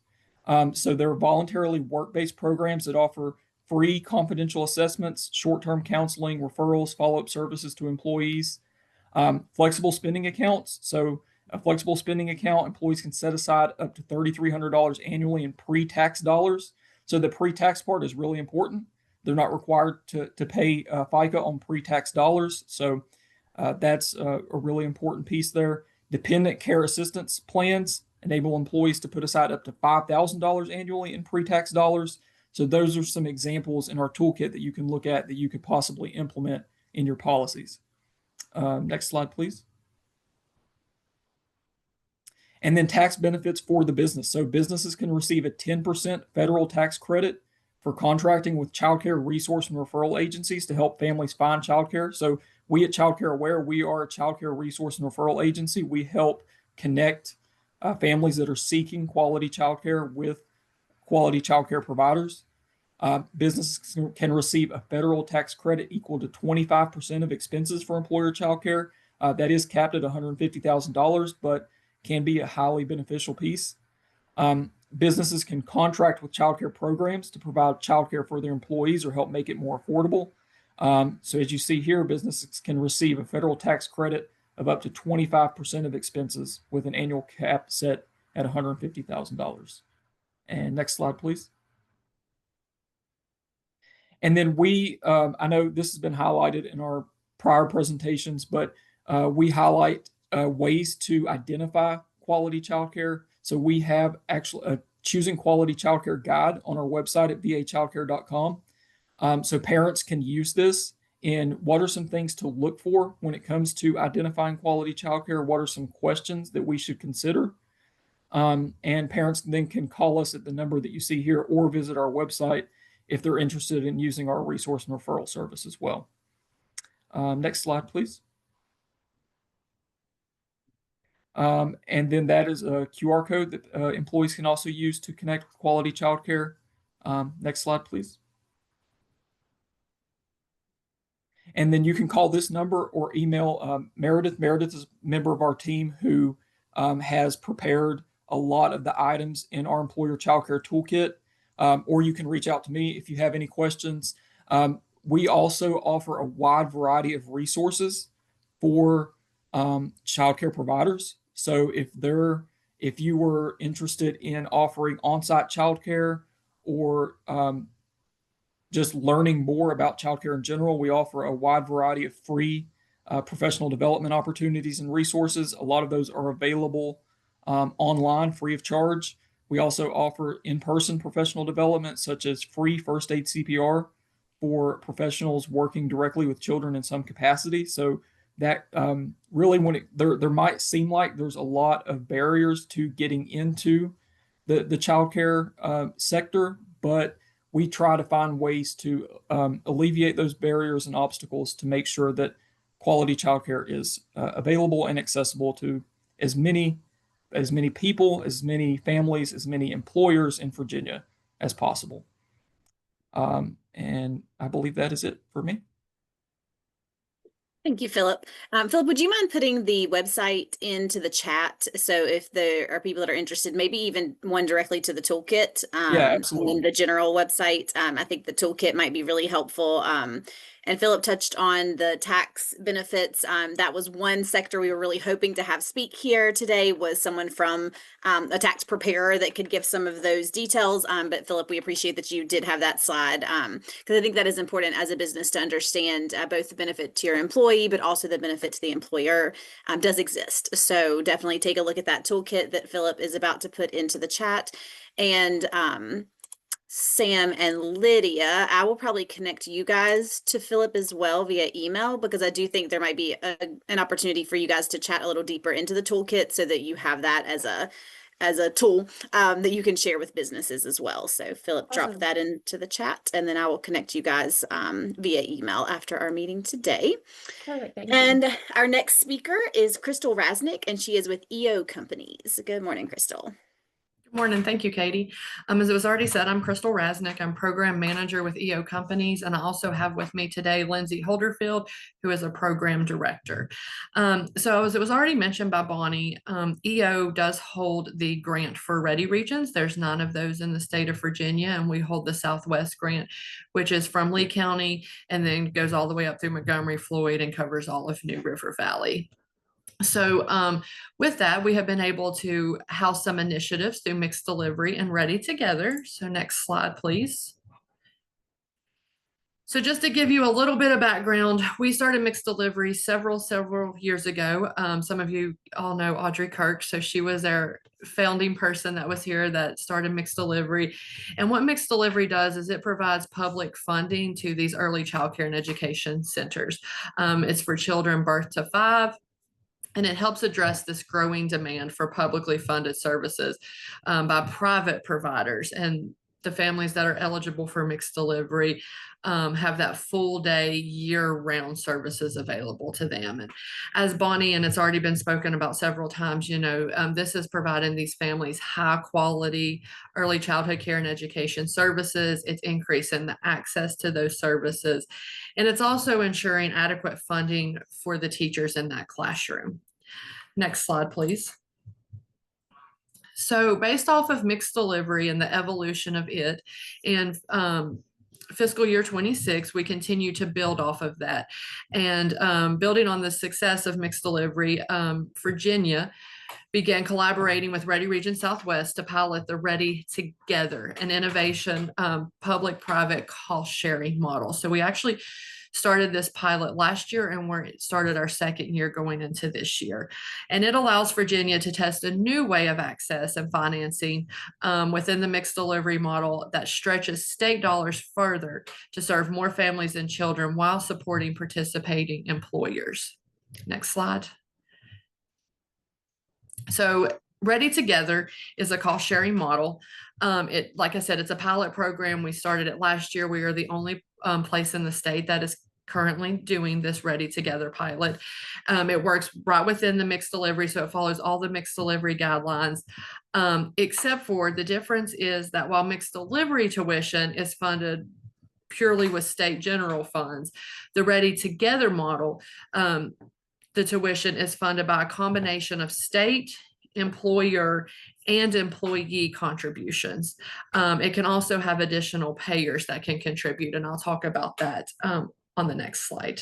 So they're voluntarily work-based programs that offer free confidential assessments, short-term counseling, referrals, follow-up services to employees. Flexible spending accounts. So a flexible spending account, employees can set aside up to $3,300 annually in pre-tax dollars. So the pre-tax part is really important. They're not required to pay FICA on pre-tax dollars. So that's a really important piece there. Dependent care assistance plans enable employees to put aside up to $5,000 annually in pre-tax dollars. So those are some examples in our toolkit that you can look at that you could possibly implement in your policies. Next slide, please. And then tax benefits for the business. So businesses can receive a 10% federal tax credit for contracting with childcare resource and referral agencies to help families find childcare. So we at Childcare Aware, we are a childcare resource and referral agency. We help connect families that are seeking quality childcare with quality childcare providers. Businesses can receive a federal tax credit equal to 25% of expenses for employer childcare. That is capped at $150,000, but can be a highly beneficial piece. Businesses can contract with childcare programs to provide childcare for their employees or help make it more affordable. So as you see here, businesses can receive a federal tax credit of up to 25% of expenses with an annual cap set at $150,000. And next slide, please. And then I know this has been highlighted in our prior presentations, but we highlight ways to identify quality childcare. So we have actually a Choosing Quality Childcare guide on our website at vachildcare.com. So parents can use this in what are some things to look for when it comes to identifying quality childcare, what are some questions that we should consider. And parents then can call us at the number that you see here or visit our website if they're interested in using our resource and referral service as well. Next slide, please. And then that is a QR code that employees can also use to connect with quality childcare. Next slide, please. And then you can call this number or email Meredith. Meredith is a member of our team who has prepared a lot of the items in our employer childcare toolkit. Or you can reach out to me if you have any questions. We also offer a wide variety of resources for childcare providers. So if if you were interested in offering on-site childcare or just learning more about childcare in general, we offer a wide variety of free professional development opportunities and resources. A lot of those are available online, free of charge. We also offer in-person professional development, such as free first aid CPR for professionals working directly with children in some capacity. So that really, when there might seem like there's a lot of barriers to getting into the childcare sector, but we try to find ways to alleviate those barriers and obstacles to make sure that quality childcare is available and accessible to as many people, as many families, as many employers in Virginia as possible. And I believe that is it for me. Thank you, Philip. Philip, would you mind putting the website into the chat? So if there are people that are interested, maybe even one directly to the toolkit, Yeah, and absolutely. then the general website. I think the toolkit might be really helpful. And Philip touched on the tax benefits. That was one sector we were really hoping to have speak here today, was someone from a tax preparer that could give some of those details. But Philip, we appreciate that you did have that slide, because I think that is important as a business to understand both the benefit to your employee, but also the benefit to the employer does exist. So definitely take a look at that toolkit that Philip is about to put into the chat. And Sam and Lydia, I will probably connect you guys to Philip as well via email, because I do think there might be an opportunity for you guys to chat a little deeper into the toolkit, so that you have that as a tool that you can share with businesses as well. So Philip dropped that into the chat, and then I will connect you guys via email after our meeting today. Perfect, thank And you. our next speaker is Crystal Rasnick, and she is with economies. Good morning, Crystal. Good morning. Thank you, Katie. As it was already said, I'm Crystal Rasnick. I'm program manager with economies, and I also have with me today Lindsay Holderfield, who is a program director. So as it was already mentioned by Bonnie, EO does hold the grant for Ready Regions. There's none of those in the state of Virginia, and we hold the Southwest grant, which is from Lee County and then goes all the way up through Montgomery, Floyd, and covers all of New River Valley. So with that, we have been able to house some initiatives through mixed delivery and Ready Together. So next slide, please. So just to give you a little bit of background, we started mixed delivery several years ago. Some of you all know Audrey Kirk. So she was our founding person that was here that started mixed delivery. And what mixed delivery does is it provides public funding to these early childcare and education centers. It's for children birth to 5. And it helps address this growing demand for publicly funded services by private providers. And the families that are eligible for mixed delivery have that full day, year-round services available to them. And as Bonnie, and it's already been spoken about several times, this is providing these families high quality early childhood care and education services. It's increasing the access to those services. And it's also ensuring adequate funding for the teachers in that classroom. Next slide, please. So based off of mixed delivery and the evolution of it in fiscal year 26, we continue to build off of that. And building on the success of mixed delivery, Virginia began collaborating with Ready Region Southwest to pilot the Ready Together, an innovation public-private cost-sharing model. So we actually started this pilot last year, and we started our second year going into this year. And it allows Virginia to test a new way of access and financing within the mixed delivery model that stretches state dollars further to serve more families and children while supporting participating employers. Next slide. So Ready Together is a cost sharing model. Like I said, it's a pilot program. We started it last year. We are the only place in the state that is currently doing this Ready Together pilot. It works right within the mixed delivery, so it follows all the mixed delivery guidelines, except for the difference is that while mixed delivery tuition is funded purely with state general funds, the Ready Together model, the tuition is funded by a combination of state, employer, and employee contributions. It can also have additional payers that can contribute, and I'll talk about that on the next slide.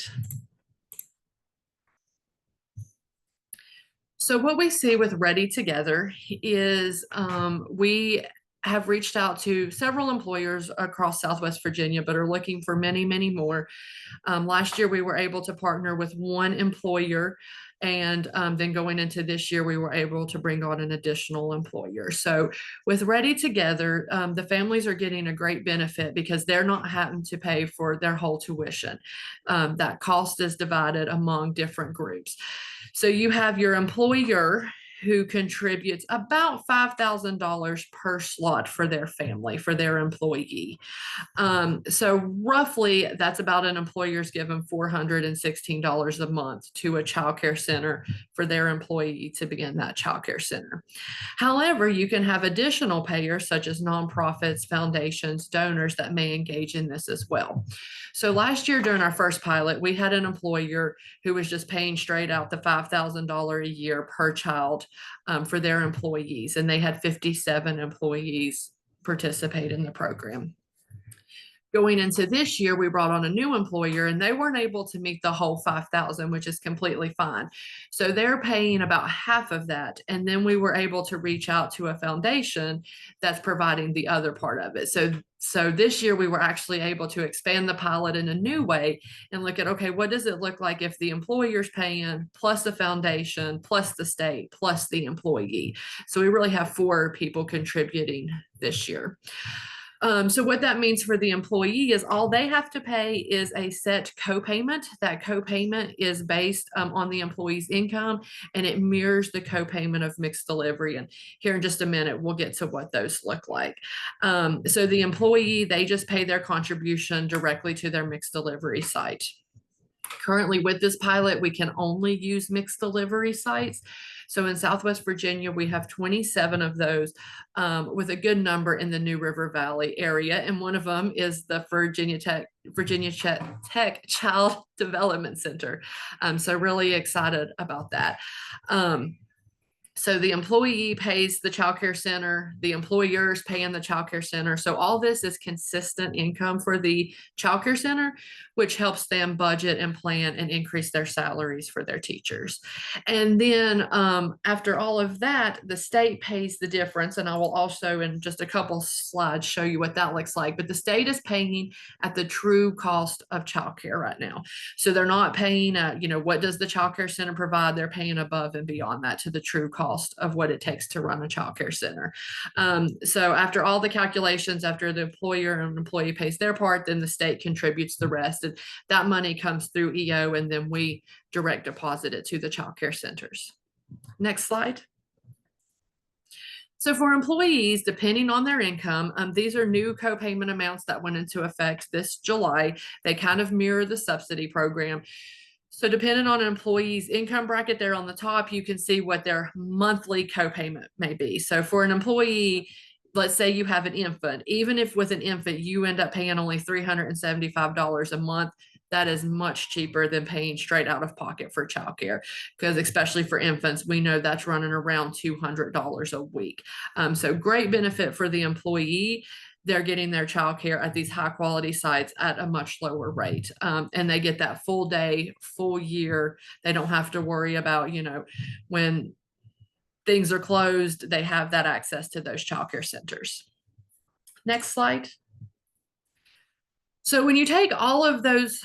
So what we see with Ready Together is we have reached out to several employers across Southwest Virginia, but are looking for many, many more. Last year, we were able to partner with one employer, and then going into this year, we were able to bring on an additional employer. So with Ready Together, the families are getting a great benefit because they're not having to pay for their whole tuition. That cost is divided among different groups. So you have your employer who contributes about $5,000 per slot for their family, for their employee. So roughly that's about an employer's given $416 a month to a childcare center for their employee to begin that childcare center. However, you can have additional payers such as nonprofits, foundations, donors that may engage in this as well. So last year during our first pilot, we had an employer who was just paying straight out the $5,000 a year per child for their employees, and they had 57 employees participate in the program. Going into this year, we brought on a new employer and they weren't able to meet the whole 5,000, which is completely fine. So they're paying about half of that. And then we were able to reach out to a foundation that's providing the other part of it. So this year we were actually able to expand the pilot in a new way and look at, okay, what does it look like if the employer's paying plus the foundation, plus the state, plus the employee? So we really have 4 people contributing this year. So what that means for the employee is all they have to pay is a set copayment. That copayment is based on the employee's income, and it mirrors the copayment of mixed delivery. And here in just a minute, we'll get to what those look like. So the employee, they just pay their contribution directly to their mixed delivery site. Currently with this pilot, we can only use mixed delivery sites. So in Southwest Virginia, we have 27 of those with a good number in the New River Valley area. And one of them is the Virginia Tech Child Development Center. So really excited about that. So the employee pays the childcare center, the employers paying the childcare center. So all this is consistent income for the childcare center, which helps them budget and plan and increase their salaries for their teachers. And then after all of that, the state pays the difference. And I will also in just a couple slides show you what that looks like. But the state is paying at the true cost of childcare right now. So they're not paying, what does the childcare center provide? They're paying above and beyond that to the true cost of what it takes to run a childcare center. So after all the calculations, after the employer and employee pays their part, then the state contributes the rest. And that money comes through EO, and then we direct deposit it to the childcare centers. Next slide. So for employees, depending on their income, these are new copayment amounts that went into effect this July. They kind of mirror the subsidy program. So depending on an employee's income bracket there on the top, you can see what their monthly copayment may be. So for an employee, let's say you have an infant, even if with an infant, you end up paying only $375 a month, that is much cheaper than paying straight out of pocket for childcare, because especially for infants, we know that's running around $200 a week. So great benefit for the employee. They're getting their childcare at these high quality sites at a much lower rate. And they get that full day, full year. They don't have to worry about, when things are closed, they have that access to those childcare centers. Next slide. So when you take all of those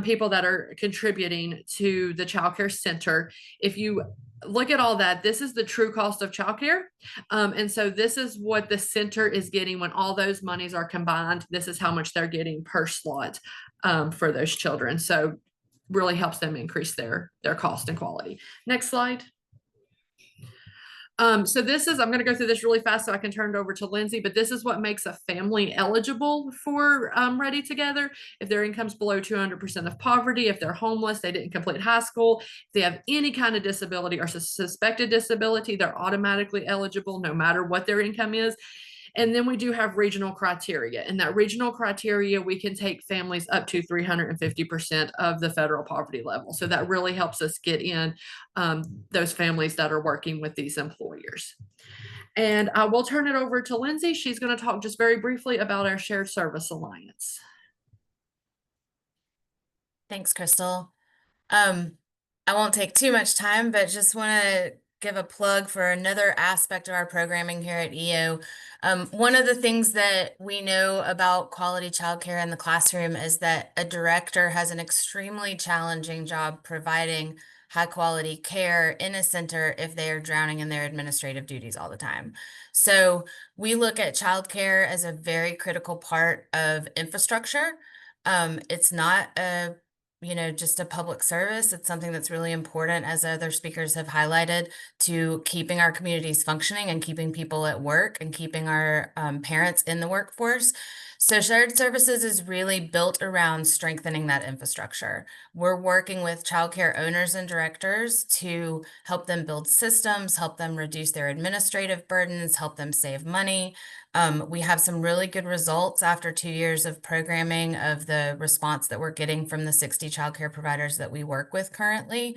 people that are contributing to the childcare center, if you look at all that, this is the true cost of childcare. And so this is what the center is getting when all those monies are combined. This is how much they're getting per slot for those children. So really helps them increase their cost and quality. Next slide. So this is, I'm going to go through this really fast so I can turn it over to Lindsay, but this is what makes a family eligible for Ready Together. If their income's below 200% of poverty, if they're homeless, they didn't complete high school, if they have any kind of disability or suspected disability, they're automatically eligible no matter what their income is. And then we do have regional criteria. And that regional criteria, we can take families up to 350% of the federal poverty level. So that really helps us get in those families that are working with these employers. And I will turn it over to Lindsay. She's going to talk just very briefly about our Shared Service Alliance. Thanks, Crystal. I won't take too much time, but just want to give a plug for another aspect of our programming here at EO. One of the things that we know about quality childcare in the classroom is that a director has an extremely challenging job providing high quality care in a center if they are drowning in their administrative duties all the time. So we look at childcare as a very critical part of infrastructure. It's not a just a public service. It's something that's really important, as other speakers have highlighted, to keeping our communities functioning and keeping people at work and keeping our parents in the workforce. So shared services is really built around strengthening that infrastructure. We're working with childcare owners and directors to help them build systems, help them reduce their administrative burdens, help them save money. We have some really good results after 2 years of programming of the response that we're getting from the 60 childcare providers that we work with currently.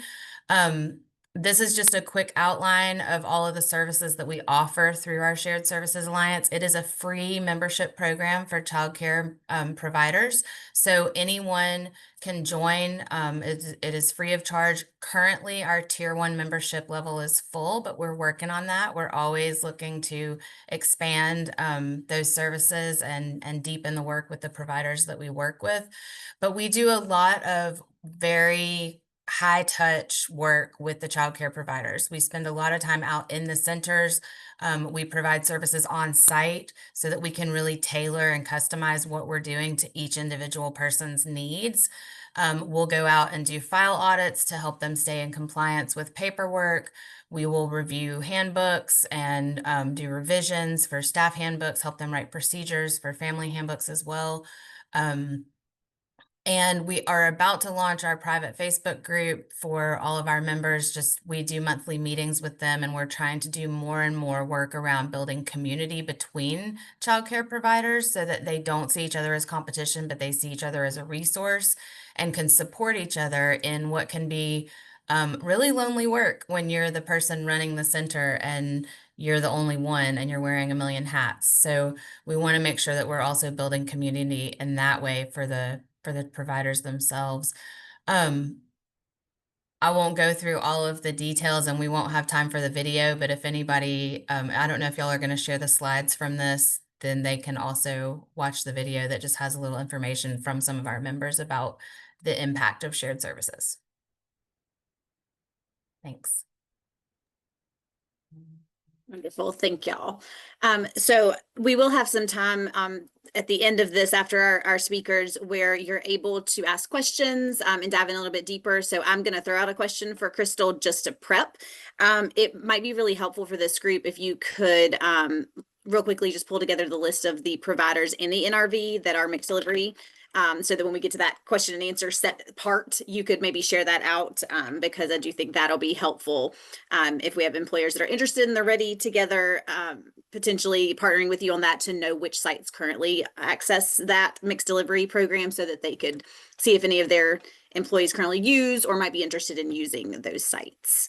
This is just a quick outline of all of the services that we offer through our Shared Services Alliance. It is a free membership program for childcare providers. So anyone can join. It is free of charge. Currently, our Tier 1 membership level is full, but we're working on that. We're always looking to expand those services and deepen the work with the providers that we work with. But we do a lot of very high touch work with the childcare providers. We spend a lot of time out in the centers. We provide services on site so that we can really tailor and customize what we're doing to each individual person's needs. We'll go out and do file audits to help them stay in compliance with paperwork. We will review handbooks and do revisions for staff handbooks, help them write procedures for family handbooks as well. And we are about to launch our private Facebook group for all of our members. We do monthly meetings with them, and we're trying to do more and more work around building community between childcare providers so that they don't see each other as competition, but they see each other as a resource and can support each other in what can be really lonely work when you're the person running the center and you're the only one and you're wearing a million hats. So we want to make sure that we're also building community in that way for the providers themselves. I won't go through all of the details and we won't have time for the video, but if anybody, I don't know if y'all are going to share the slides from this, then they can also watch the video that just has a little information from some of our members about the impact of shared services. Thanks. Wonderful. Thank y'all. So we will have some time at the end of this after our speakers where you're able to ask questions and dive in a little bit deeper. So I'm going to throw out a question for Crystal just to prep. It might be really helpful for this group if you could real quickly just pull together the list of the providers in the NRV that are mixed delivery. So that when we get to that question and answer set part, you could maybe share that out because I do think that'll be helpful if we have employers that are interested and they're ready together, potentially partnering with you on that to know which sites currently access that mixed delivery program so that they could see if any of their employees currently use or might be interested in using those sites.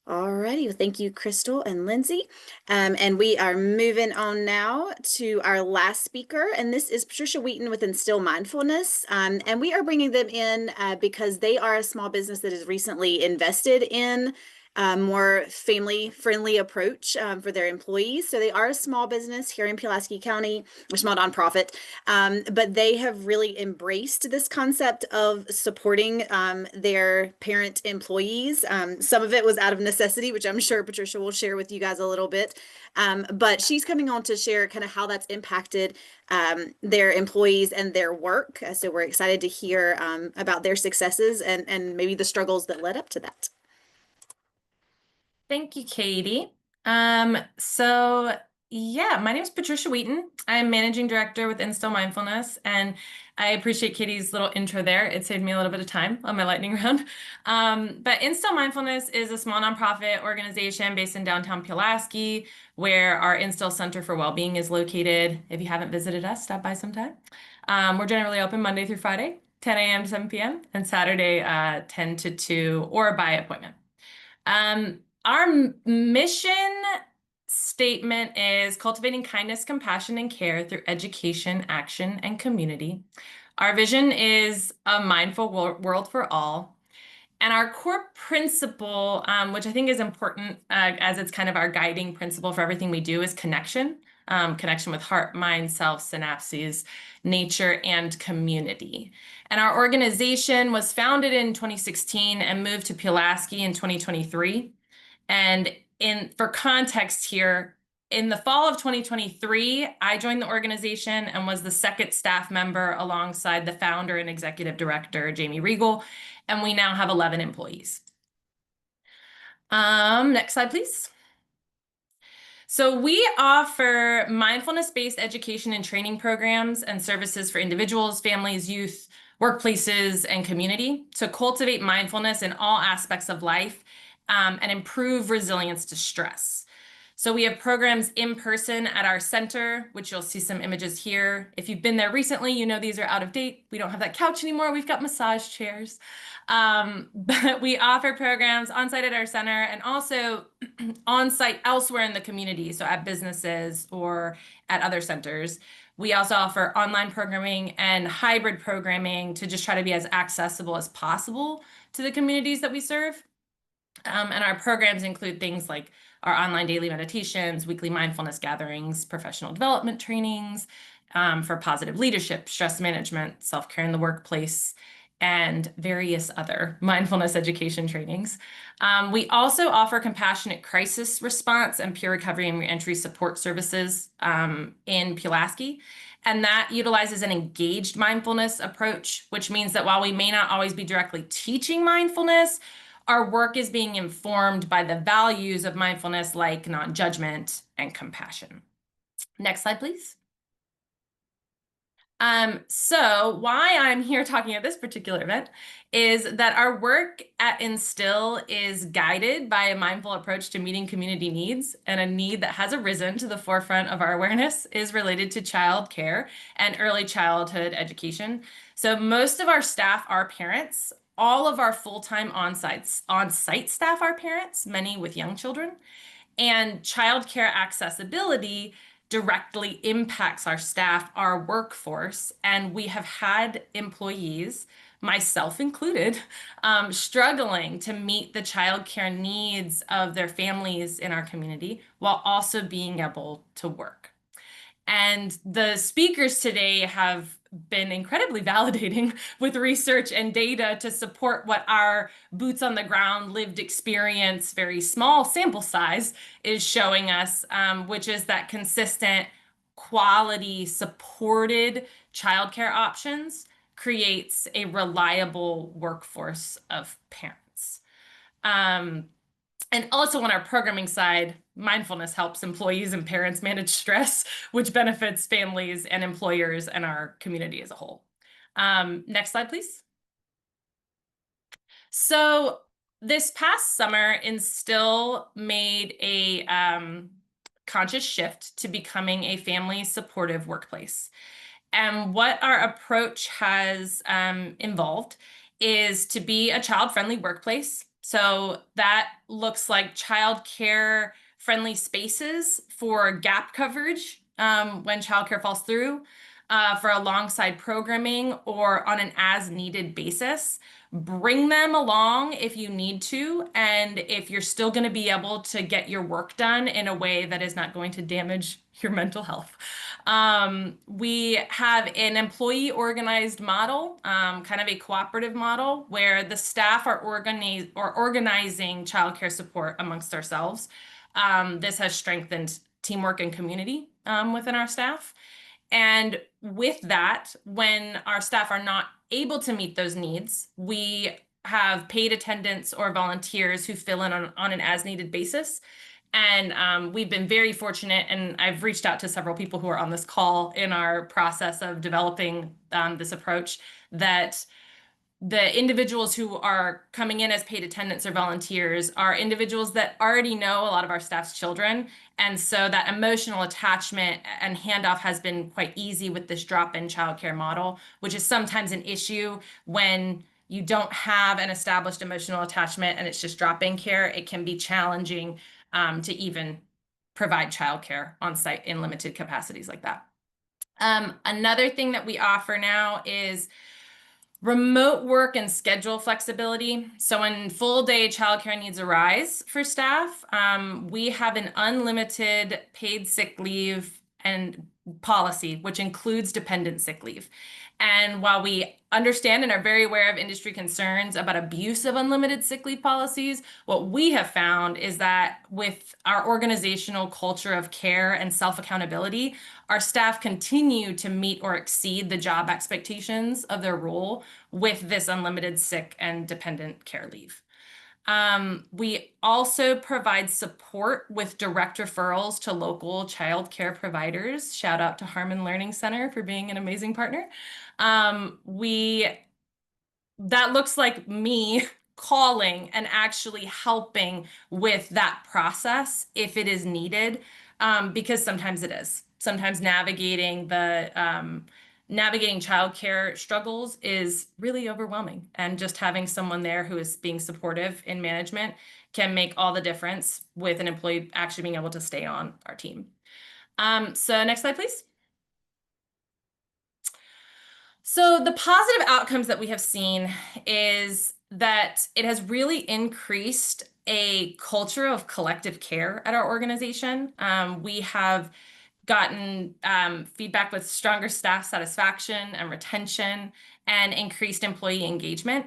Alrighty, well, thank you, Crystal and Lindsay. And we are moving on now to our last speaker, and this is Patricia Wheaton with Instill Mindfulness. And we are bringing them in because they are a small business that has recently invested in a more family-friendly approach for their employees. So they are a small business here in Pualski County, a small nonprofit, but they have really embraced this concept of supporting their parent employees. Some of it was out of necessity, which I'm sure Patricia will share with you guys a little bit. But she's coming on to share kind of how that's impacted their employees and their work. So we're excited to hear about their successes and maybe the struggles that led up to that. Thank you, Katie. So yeah, my name is Patricia Wheaton. I'm managing director with Instill Mindfulness, and I appreciate Katie's little intro there. It saved me a little bit of time on my lightning round. But Instill Mindfulness is a small nonprofit organization based in downtown Pualski, where our Instill Center for Wellbeing is located. If you haven't visited us, stop by sometime. We're generally open Monday through Friday, 10 a.m. to 7 p.m., and Saturday 10 to 2 or by appointment. Our mission statement is cultivating kindness, compassion, and care through education, action, and community. Our vision is a mindful world for all. And our core principle, which I think is important as it's kind of our guiding principle for everything we do, is connection. Connection with heart, mind, self, synapses, nature, and community. And our organization was founded in 2016 and moved to Pualski in 2023. And for context here, in the fall of 2023, I joined the organization and was the second staff member alongside the founder and executive director, Jamie Regal, and we now have 11 employees. Next slide, please. So we offer mindfulness-based education and training programs and services for individuals, families, youth, workplaces, and community to cultivate mindfulness in all aspects of life and improve resilience to stress. So we have programs in person at our center, which you'll see some images here. If you've been there recently, you know these are out of date. We don't have that couch anymore. We've got massage chairs. But we offer programs on-site at our center and also on-site elsewhere in the community, so at businesses or at other centers. We also offer online programming and hybrid programming to just try to be as accessible as possible to the communities that we serve. And our programs include things like our online daily meditations, weekly mindfulness gatherings, professional development trainings for positive leadership, stress management, self-care in the workplace, and various other mindfulness education trainings. We also offer compassionate crisis response and peer recovery and reentry support services in Pualski. And that utilizes an engaged mindfulness approach, which means that while we may not always be directly teaching mindfulness, our work is being informed by the values of mindfulness like non-judgment and compassion. Next slide, please. So why I'm here talking at this particular event is that our work at Instill is guided by a mindful approach to meeting community needs, and a need that has arisen to the forefront of our awareness is related to child care and early childhood education. So most of our staff are parents. All of our full-time on-site staff are parents, many with young children, and childcare accessibility directly impacts our staff, our workforce, and we have had employees, myself included, struggling to meet the childcare needs of their families in our community while also being able to work. And the speakers today have been incredibly validating with research and data to support what our boots on the ground lived experience, very small sample size, is showing us, which is that consistent quality supported childcare options creates a reliable workforce of parents. And also on our programming side, mindfulness helps employees and parents manage stress, which benefits families and employers and our community as a whole. Next slide, please. So this past summer, Instill made a conscious shift to becoming a family supportive workplace. And what our approach has involved is to be a child-friendly workplace. So that looks like childcare friendly spaces for gap coverage when childcare falls through, for alongside programming or on an as needed basis. Bring them along if you need to, and if you're still going to be able to get your work done in a way that is not going to damage your mental health. We have an employee organized model, kind of a cooperative model, where the staff are organizing childcare support amongst ourselves. This has strengthened teamwork and community within our staff. And with that, when our staff are not able to meet those needs, we have paid attendants or volunteers who fill in on an as-needed basis. And we've been very fortunate, and I've reached out to several people who are on this call in our process of developing this approach, that the individuals who are coming in as paid attendants or volunteers are individuals that already know a lot of our staff's children. And so that emotional attachment and handoff has been quite easy with this drop-in childcare model, which is sometimes an issue when you don't have an established emotional attachment and it's just drop-in care. It can be challenging to even provide childcare on site in limited capacities like that. Another thing that we offer now is Remote work and schedule flexibility. So when full day childcare needs arise for staff, we have an unlimited paid sick leave and policy, which includes dependent sick leave. And while we understand and are very aware of industry concerns about abuse of unlimited sick leave policies, what we have found is that with our organizational culture of care and self-accountability, our staff continue to meet or exceed the job expectations of their role with this unlimited sick and dependent care leave. We also provide support with direct referrals to local child care providers. Shout out to Harmon Learning Center for being an amazing partner. That looks like me calling and actually helping with that process if it is needed, because sometimes it is. Sometimes navigating childcare struggles is really overwhelming, and just having someone there who is being supportive in management can make all the difference with an employee actually being able to stay on our team. So next slide, please. So the positive outcomes that we have seen is that it has really increased a culture of collective care at our organization. We have gotten feedback with stronger staff satisfaction and retention and increased employee engagement,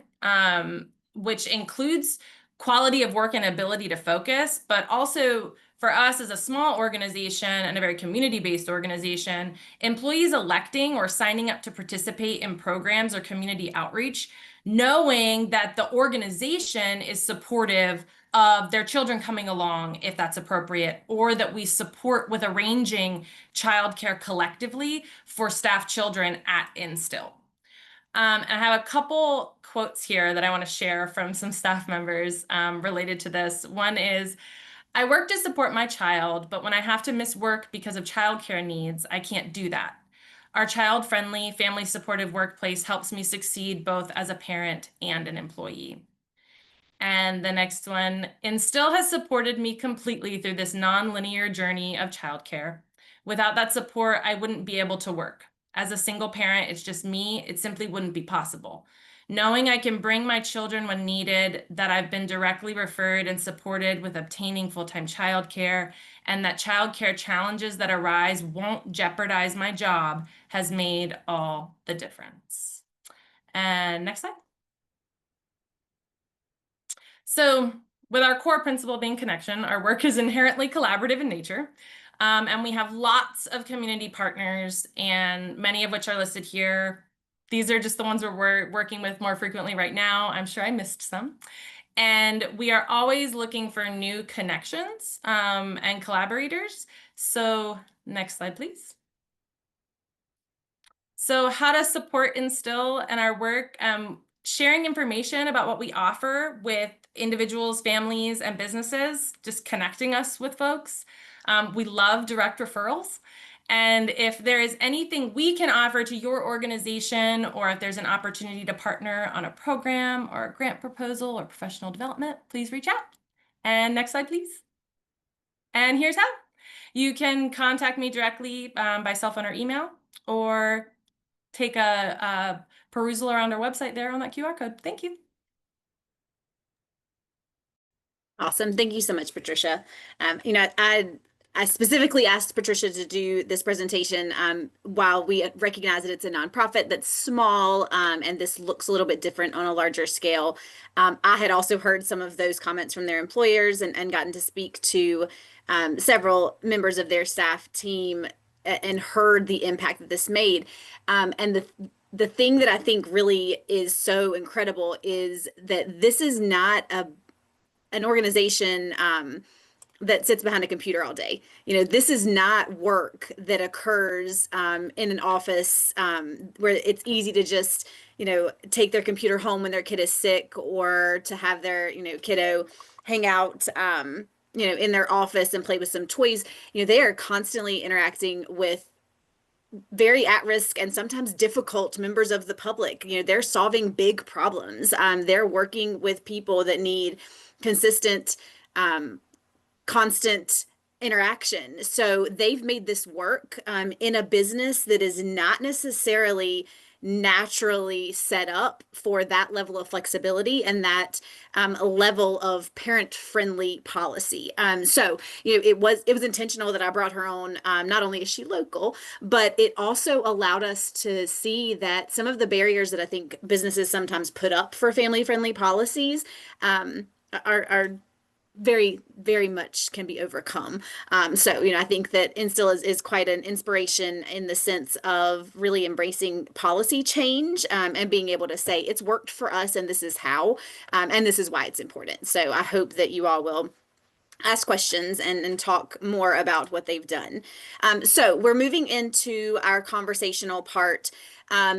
which includes quality of work and ability to focus, but also for us as a small organization and a very community-based organization, employees electing or signing up to participate in programs or community outreach, knowing that the organization is supportive of their children coming along if that's appropriate, or that we support with arranging childcare collectively for staff children at Instill. And I have a couple quotes here that I want to share from some staff members related to this. One is, I work to support my child, but when I have to miss work because of childcare needs, I can't do that. Our child-friendly, family-supportive workplace helps me succeed both as a parent and an employee. And the next one, Instill has supported me completely through this non-linear journey of childcare. Without that support, I wouldn't be able to work. As a single parent, it's just me. It simply wouldn't be possible. Knowing I can bring my children when needed, that I've been directly referred and supported with obtaining full-time childcare, and that childcare challenges that arise won't jeopardize my job has made all the difference. And next slide. So with our core principle being connection, our work is inherently collaborative in nature. And we have lots of community partners, and many of which are listed here. These are just the ones we're working with more frequently right now. I'm sure I missed some. And we are always looking for new connections and collaborators. So next slide, please. So how to support Instill and our work, sharing information about what we offer with individuals, families, and businesses, just connecting us with folks. We love direct referrals. And if there is anything we can offer to your organization, or if there's an opportunity to partner on a program or a grant proposal or professional development, please reach out. And next slide, please. And here's how. You can contact me directly by cell phone or email, or take a perusal around our website there on that QR code. Thank you. Awesome. Thank you so much, Patricia. I specifically asked Patricia to do this presentation while we recognize that it's a nonprofit that's small, and this looks a little bit different on a larger scale. I had also heard some of those comments from their employers and gotten to speak to several members of their staff team and heard the impact that this made. And the thing that I think really is so incredible is that this is not an organization that sits behind a computer all day. This is not work that occurs in an office where it's easy to just, take their computer home when their kid is sick, or to have their, kiddo hang out, in their office and play with some toys. They are constantly interacting with very at-risk and sometimes difficult members of the public. They're solving big problems. They're working with people that need consistent, constant interaction. So they've made this work in a business that is not necessarily naturally set up for that level of flexibility and that level of parent-friendly policy. So, it was intentional that I brought her on. Not only is she local, but it also allowed us to see that some of the barriers that I think businesses sometimes put up for family-friendly policies are very, very much can be overcome. So, I think that Instill is quite an inspiration in the sense of really embracing policy change and being able to say it's worked for us and this is how, and this is why it's important. So I hope that you all will ask questions and talk more about what they've done. So we're moving into our conversational part.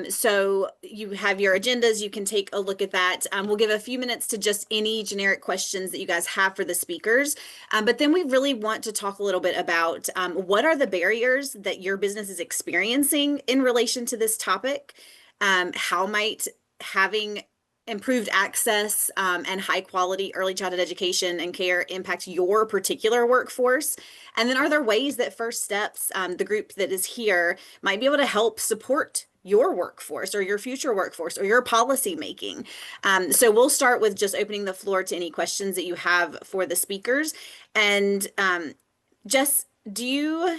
So you have your agendas, you can take a look at that. We'll give a few minutes to just any generic questions that you guys have for the speakers. But then we really want to talk a little bit about what are the barriers that your business is experiencing in relation to this topic? How might having improved access and high quality early childhood education and care impact your particular workforce? And then are there ways that First Steps, the group that is here, might be able to help support your workforce or your future workforce or your policy making? So we'll start with just opening the floor to any questions that you have for the speakers. And Jess, do you